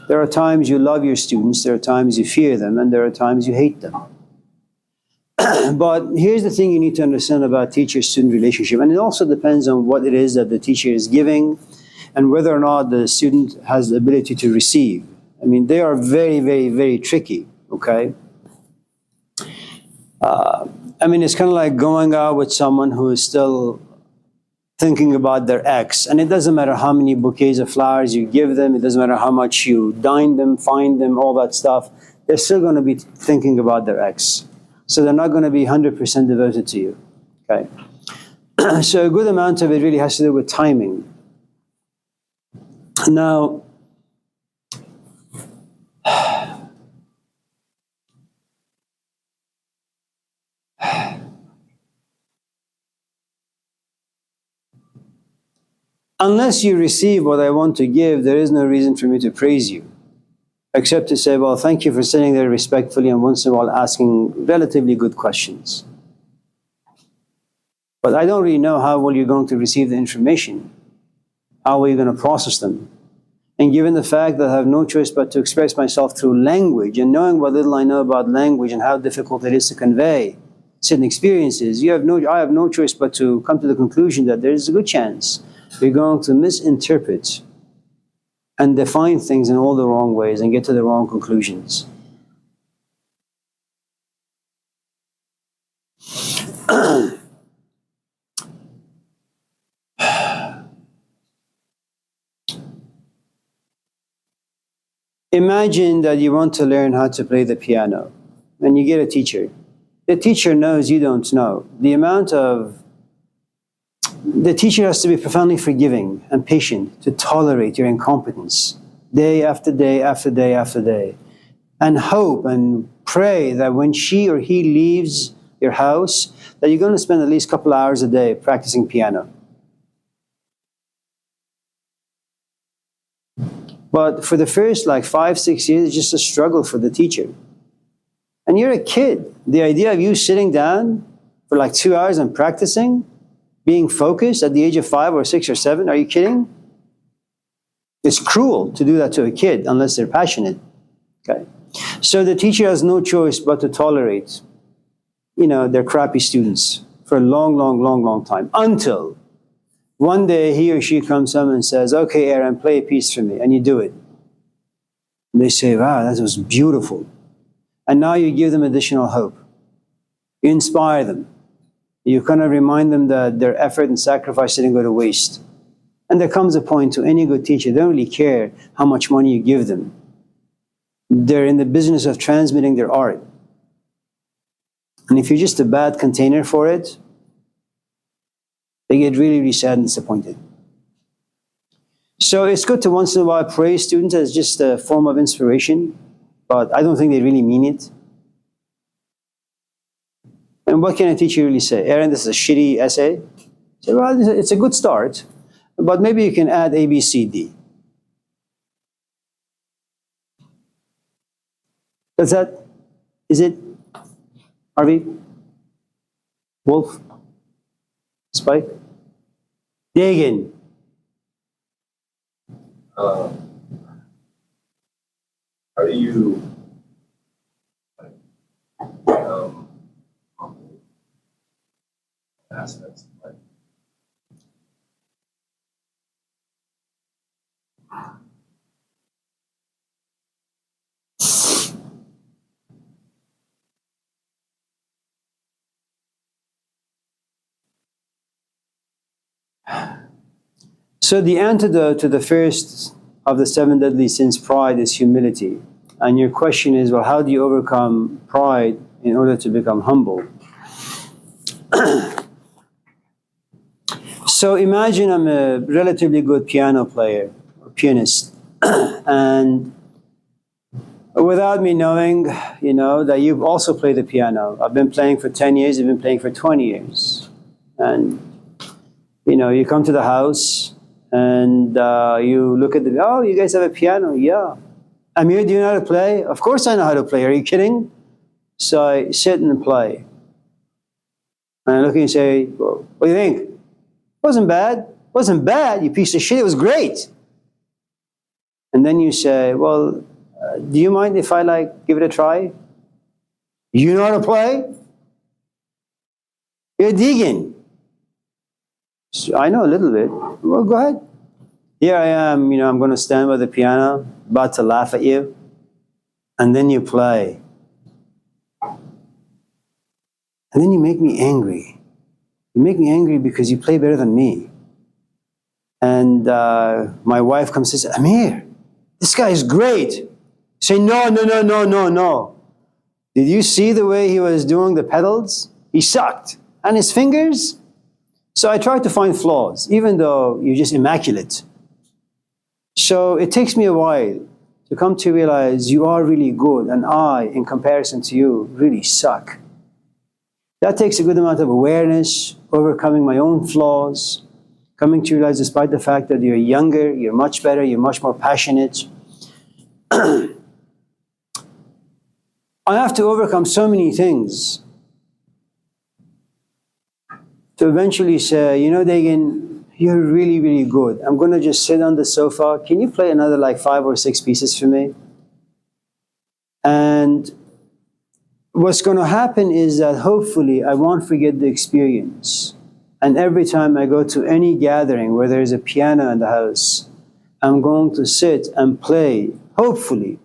there are times you love your students, there are times you fear them, and there are times you hate them. But here's the thing you need to understand about teacher-student relationship, and it also depends on what it is that the teacher is giving and whether or not the student has the ability to receive. I mean, they are very, very, very tricky, okay? I mean, it's kind of like going out with someone who is still thinking about their ex, and it doesn't matter how many bouquets of flowers you give them, it doesn't matter how much you dine them, find them, all that stuff, they're still going to be thinking about their ex. So they're not going to be 100% devoted to you, okay? So a good amount of it really has to do with timing. Now, unless you receive what I want to give, there is no reason for me to praise you, except to say, well, thank you for sitting there respectfully and once in a while asking relatively good questions. But I don't really know how well you're going to receive the information. How are you going to process them? And given the fact that I have no choice but to express myself through language, and knowing what little I know about language and how difficult it is to convey certain experiences, I have no choice but to come to the conclusion that there is a good chance you're going to misinterpret and define things in all the wrong ways and get to the wrong conclusions. Imagine that you want to learn how to play the piano and you get a teacher. The teacher knows you don't know. The teacher has to be profoundly forgiving and patient to tolerate your incompetence day after day after day after day, and hope and pray that when she or he leaves your house, that you're going to spend at least a couple hours a day practicing piano. But for the first 5-6 years, it's just a struggle for the teacher. And you're a kid. The idea of you sitting down for 2 hours and practicing, being focused at the age of 5 or 6 or 7, are you kidding? It's cruel to do that to a kid unless they're passionate. Okay? So the teacher has no choice but to tolerate, their crappy students for a long, long, long, long time, until one day he or she comes home and says, okay, Aaron, play a piece for me, and you do it. And they say, wow, that was beautiful. And now you give them additional hope. You inspire them. You kind of remind them that their effort and sacrifice didn't go to waste. And there comes a point to any good teacher, they don't really care how much money you give them. They're in the business of transmitting their art. And if you're just a bad container for it, they get really, really sad and disappointed. So it's good to once in a while praise students as just a form of inspiration, but I don't think they really mean it. And what can a teacher really say? Aaron, this is a shitty essay. Say, well, it's a good start, but maybe you can add A, B, C, D. Is it Harvey? Wolf? Spike? Dagan? How do you aspects of life? So the antidote to the first of the 7 deadly sins, pride, is humility. And your question is, well, how do you overcome pride in order to become humble? So imagine I'm a relatively good piano player or pianist, and without me knowing, that you've also played the piano. I've been playing for 10 years, you've been playing for 20 years. And, you come to the house and you look at oh, you guys have a piano? Yeah. Amir, do you know how to play? Of course I know how to play. Are you kidding? So I sit and play. And I look at you and say, well, what do you think? Wasn't bad. Wasn't bad, you piece of shit. It was great. And then you say, well, do you mind if I give it a try? You know how to play? You're digging. So I know a little bit. Well, go ahead. Here I am, I'm going to stand by the piano, about to laugh at you. And then you play. And then you make me angry. You make me angry because you play better than me. And my wife comes and says, Amir, this guy is great. Say, no. Did you see the way he was doing the pedals? He sucked. And his fingers? So I tried to find flaws, even though you're just immaculate. So it takes me a while to come to realize you are really good, and I, in comparison to you, really suck. That takes a good amount of awareness, overcoming my own flaws, coming to realize despite the fact that you're younger, you're much better, you're much more passionate. I have to overcome so many things to eventually say, Dagan, you're really, really good. I'm going to just sit on the sofa. Can you play another 5 or 6 pieces for me? And what's going to happen is that hopefully I won't forget the experience. And every time I go to any gathering where there's a piano in the house, I'm going to sit and play, hopefully,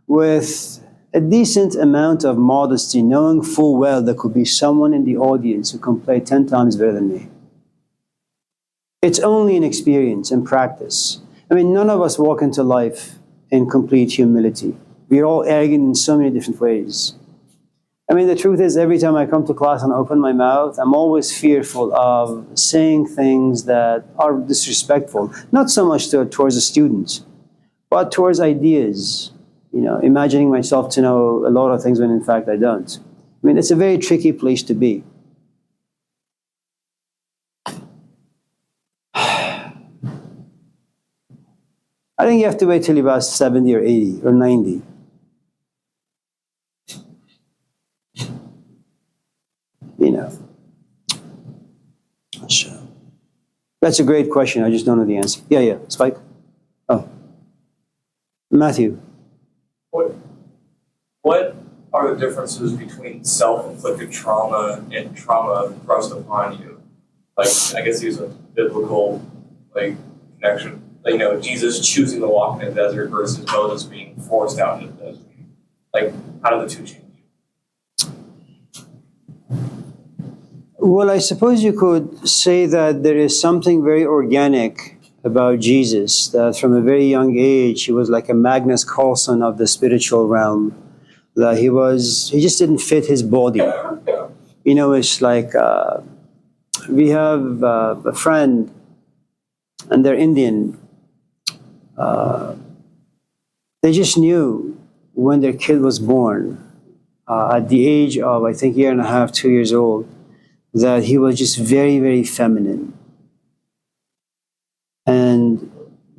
with a decent amount of modesty, knowing full well there could be someone in the audience who can play 10 times better than me. It's only an experience and practice. None of us walk into life in complete humility. We're all arrogant in so many different ways. The truth is, every time I come to class and open my mouth, I'm always fearful of saying things that are disrespectful, not so much towards the students, but towards ideas. Imagining myself to know a lot of things when in fact I don't. It's a very tricky place to be. I think you have to wait till you're about 70 or 80 or 90. So, that's a great question. I just don't know the answer. Yeah, Spike. Oh, Matthew. What are the differences between self-inflicted trauma and trauma thrust upon you? I guess there's a biblical connection. Jesus choosing to walk in the desert versus Moses being forced out in the desert. How do the two change? Well, I suppose you could say that there is something very organic about Jesus, that from a very young age, he was like a Magnus Carlsen of the spiritual realm, that he just didn't fit his body. It's like, we have a friend, and they're Indian. They just knew when their kid was born, at the age of, I think, 1.5, 2 years old, that he was just very, very feminine. And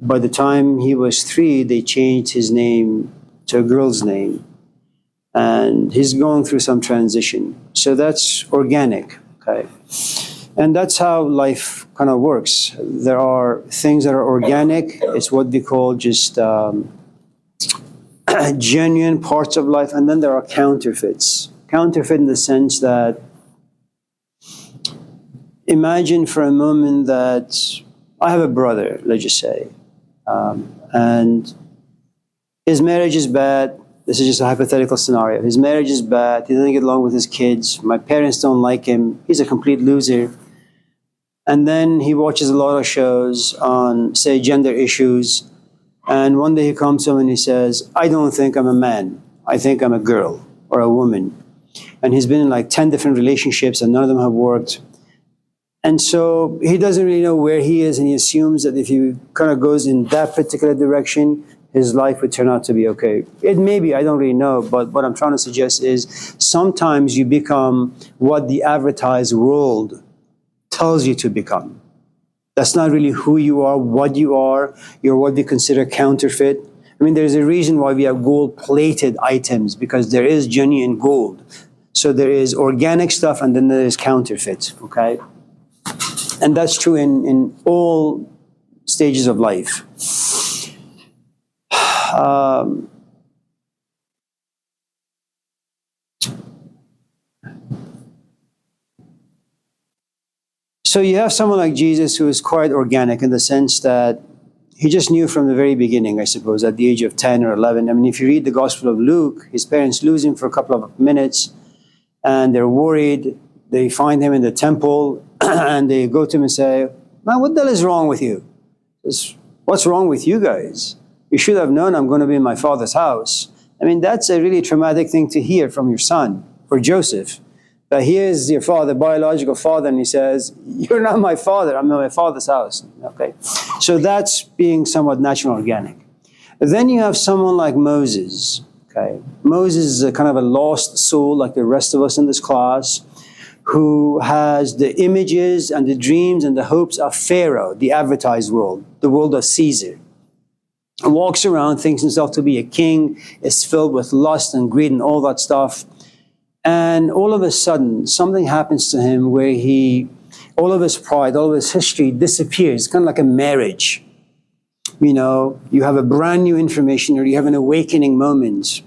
by the time he was 3, they changed his name to a girl's name. And he's going through some transition. So that's organic, okay? And that's how life kind of works. There are things that are organic. It's what we call just genuine parts of life. And then there are counterfeits. Counterfeit in the sense that, imagine for a moment that I have a brother, let's just say, and his marriage is bad. This is just a hypothetical scenario. His marriage is bad. He doesn't get along with his kids. My parents don't like him. He's a complete loser. And then he watches a lot of shows on, say, gender issues. And one day he comes to him and he says, I don't think I'm a man. I think I'm a girl or a woman. And he's been in 10 different relationships and none of them have worked. And so he doesn't really know where he is, and he assumes that if he kind of goes in that particular direction, his life would turn out to be okay. It may be, I don't really know, but what I'm trying to suggest is sometimes you become what the advertised world tells you to become. That's not really who you are, what you are. You're what we consider counterfeit. I mean, there's a reason why we have gold-plated items, because there is genuine gold. So there is organic stuff and then there is counterfeit, okay? And that's true in all stages of life. So you have someone like Jesus who is quite organic in the sense that he just knew from the very beginning, I suppose, at the age of 10 or 11. I mean, if you read the Gospel of Luke, his parents lose him for a couple of minutes and they're worried. They find him in the temple and they go to him and say, "Man, what the hell is wrong with you? What's wrong with you guys? You should have known I'm going to be in my father's house." I mean, that's a really traumatic thing to hear from your son, for Joseph. But here's your father, biological father, and he says, "You're not my father, I'm in my father's house." Okay, so that's being somewhat natural organic. Then you have someone like Moses. Okay, Moses is a kind of a lost soul like the rest of us in this class, who has the images and the dreams and the hopes of Pharaoh, the advertised world, the world of Caesar. Walks around, thinks himself to be a king, is filled with lust and greed and all that stuff. And all of a sudden, something happens to him where all of his pride, all of his history disappears. It's kind of like a marriage. You know, you have a brand new information or you have an awakening moment.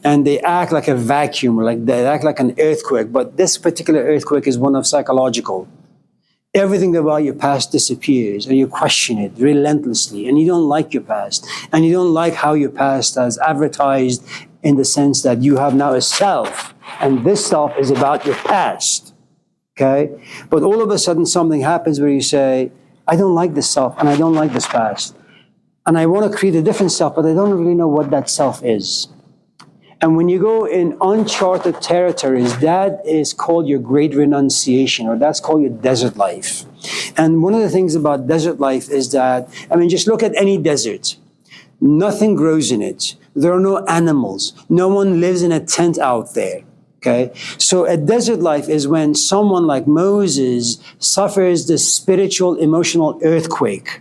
And they act like a vacuum, or like they act like an earthquake. But this particular earthquake is one of psychological. Everything about your past disappears and you question it relentlessly. And you don't like your past. And you don't like how your past has advertised in the sense that you have now a self. And this self is about your past. Okay? But all of a sudden something happens where you say, "I don't like this self and I don't like this past. And I want to create a different self, but I don't really know what that self is." And when you go in uncharted territories, that is called your great renunciation, or that's called your desert life. And one of the things about desert life is that, I mean, just look at any desert. Nothing grows in it. There are no animals. No one lives in a tent out there. Okay? So a desert life is when someone like Moses suffers this spiritual, emotional earthquake.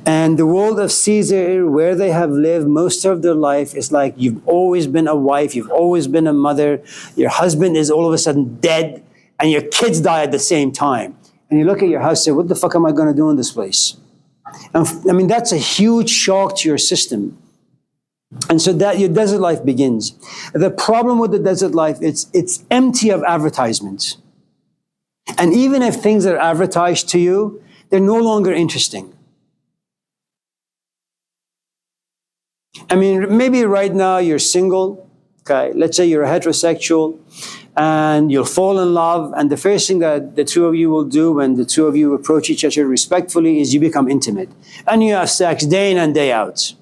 And the world of Caesar, where they have lived most of their life, is like you've always been a wife, you've always been a mother, your husband is all of a sudden dead, and your kids die at the same time. And you look at your house and say, "What the fuck am I going to do in this place?" And, I mean, that's a huge shock to your system. And so that your desert life begins. The problem with the desert life, it's empty of advertisement. And even if things are advertised to you, they're no longer interesting. I mean, maybe right now you're single, okay? Let's say you're a heterosexual and you'll fall in love, and the first thing that the two of you will do when the two of you approach each other respectfully is you become intimate. And you have sex day in and day out.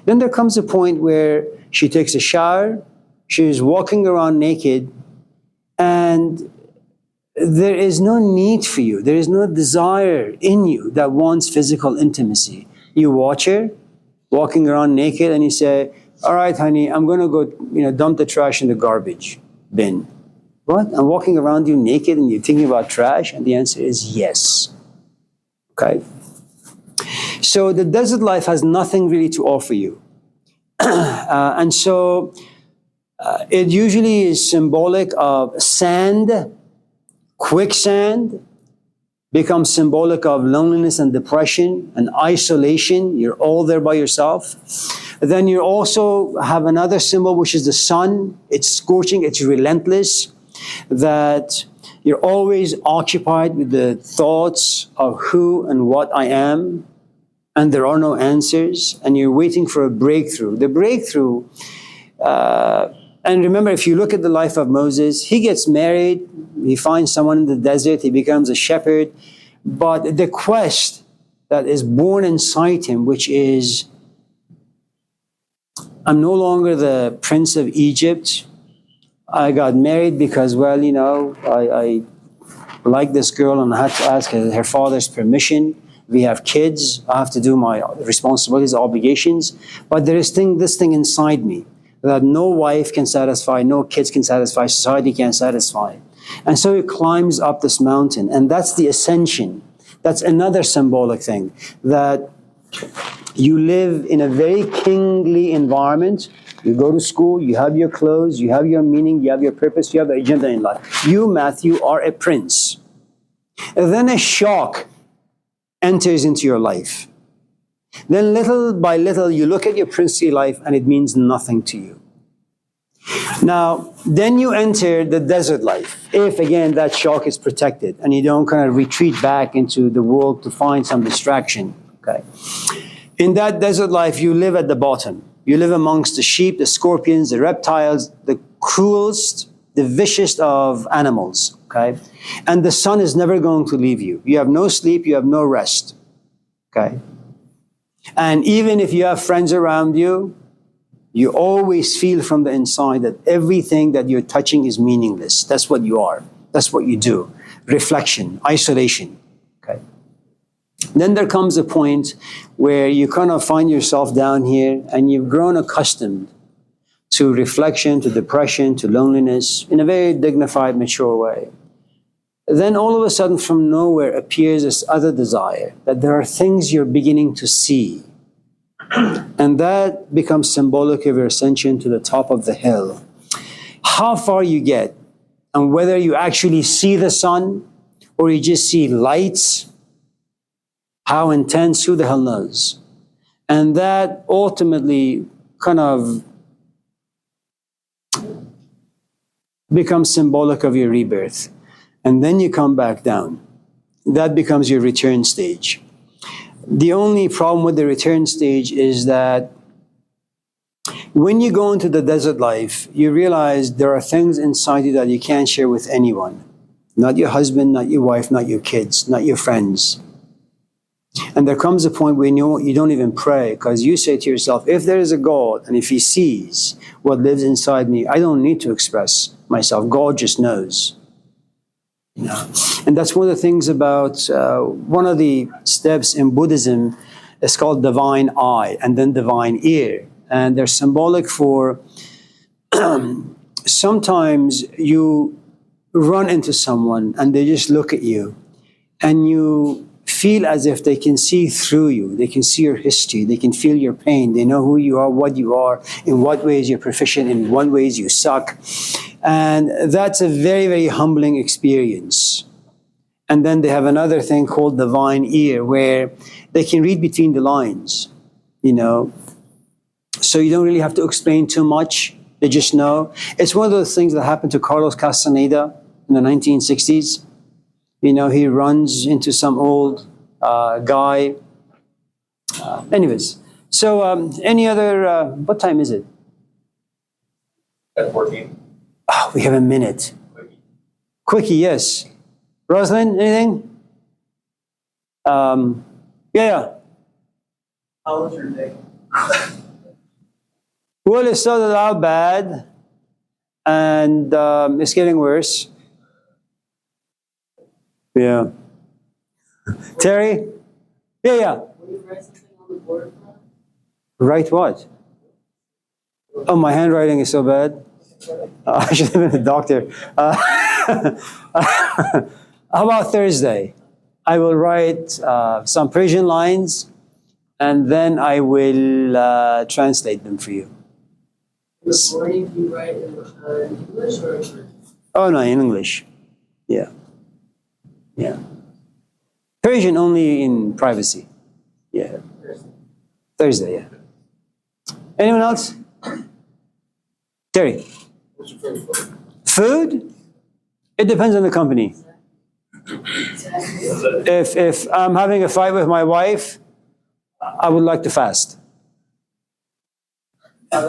Then there comes a point where she takes a shower, she's walking around naked, and there is no need for you. There is no desire in you that wants physical intimacy. You watch her walking around naked and you say, "All right, honey, I'm going to go, dump the trash in the garbage bin." What? I'm walking around you naked and you're thinking about trash? And the answer is yes. Okay? So the desert life has nothing really to offer you. And so it usually is symbolic of sand, quicksand, becomes symbolic of loneliness and depression and isolation. You're all there by yourself. Then you also have another symbol, which is the sun. It's scorching, it's relentless, that you're always occupied with the thoughts of who and what I am, and there are no answers, and you're waiting for a breakthrough. The breakthrough, and remember, if you look at the life of Moses, he gets married, he finds someone in the desert, he becomes a shepherd, but the quest that is born inside him, which is, I'm no longer the prince of Egypt. I got married because, I like this girl and I had to ask her father's permission. We have kids. I have to do my responsibilities, obligations. But there is this thing inside me that no wife can satisfy, no kids can satisfy, society can't satisfy. And so he climbs up this mountain, and that's the ascension. That's another symbolic thing, that you live in a very kingly environment. You go to school, you have your clothes, you have your meaning, you have your purpose, you have the agenda in life. You, Matthew, are a prince. And then a shock enters into your life. Then little by little, you look at your princely life and it means nothing to you. Now, then you enter the desert life. If, again, that shock is protected and you don't kind of retreat back into the world to find some distraction, okay? In that desert life, you live at the bottom. You live amongst the sheep, the scorpions, the reptiles, the cruelest, the vicious of animals, okay? And the sun is never going to leave you. You have no sleep, you have no rest, okay? And even if you have friends around you, you always feel from the inside that everything that you're touching is meaningless. That's what you are. That's what you do. Reflection, isolation, okay? Then there comes a point where you kind of find yourself down here and you've grown accustomed to reflection, to depression, to loneliness in a very dignified, mature way. Then all of a sudden from nowhere appears this other desire, that there are things you're beginning to see. And that becomes symbolic of your ascension to the top of the hill. How far you get, and whether you actually see the sun or you just see lights, how intense, who the hell knows? And that ultimately kind of becomes symbolic of your rebirth. And then you come back down. That becomes your return stage. The only problem with the return stage is that when you go into the desert life, you realize there are things inside you that you can't share with anyone. Not your husband, not your wife, not your kids, not your friends. And there comes a point where you don't even pray, because you say to yourself, if there is a God and if he sees what lives inside me, I don't need to express myself. God just knows. You know? And that's one of the things about one of the steps in Buddhism is called divine eye and then divine ear. And they're symbolic for sometimes you run into someone and they just look at you and you feel as if they can see through you. They can see your history. They can feel your pain. They know who you are, what you are, in what ways you're proficient, in what ways you suck. And that's a very, very humbling experience. And then they have another thing called divine ear, where they can read between the lines, you know. So you don't really have to explain too much. They just know. It's one of those things that happened to Carlos Castaneda in the 1960s. You know, he runs into some old guy. Anyways, so any other, what time is it? At 14. Oh, we have a minute. Quickie, yes. Rosalind, anything? Yeah. How was your day? Well, it started out bad, and it's getting worse. Yeah. Terry? Yeah. Will you write something on the board for us? Write what? Oh, my handwriting is so bad. I should have been a doctor. How about Thursday? I will write some Persian lines, and then I will translate them for you. In the morning, do you write in English or in Persian? Oh, no, in English. Yeah. Persian only in privacy. Yeah. Thursday, yeah. Anyone else? Terry? What's your favorite food? Food? It depends on the company. If I'm having a fight with my wife, I would like to fast. I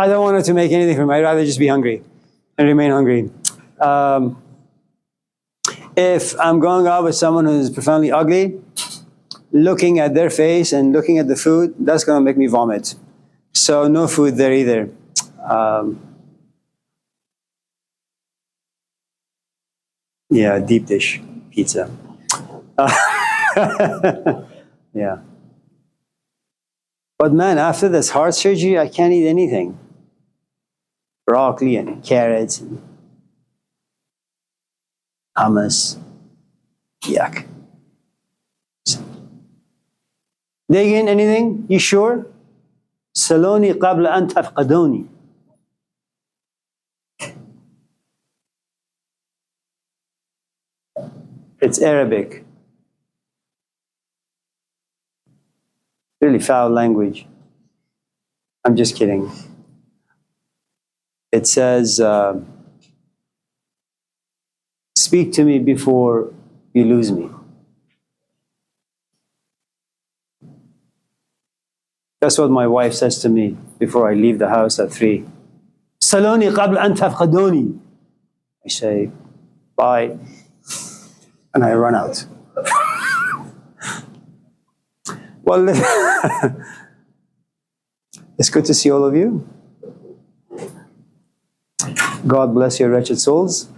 don't want her to make anything for me. I'd rather just be hungry and remain hungry. If I'm going out with someone who's profoundly ugly, looking at their face and looking at the food, that's going to make me vomit. So no food there either. Yeah, deep dish pizza. Yeah. But man, after this heart surgery, I can't eat anything. Broccoli and carrots and hummus. Yuck. Dig in anything? You sure? Saloni qabla an tafqadoni. It's Arabic. Really foul language. I'm just kidding. It says, speak to me before you lose me. That's what my wife says to me before I leave the house at 3. Saloni qabla an tafqadoni. I say, bye. And I run out. Well, it's good to see all of you. God bless your wretched souls.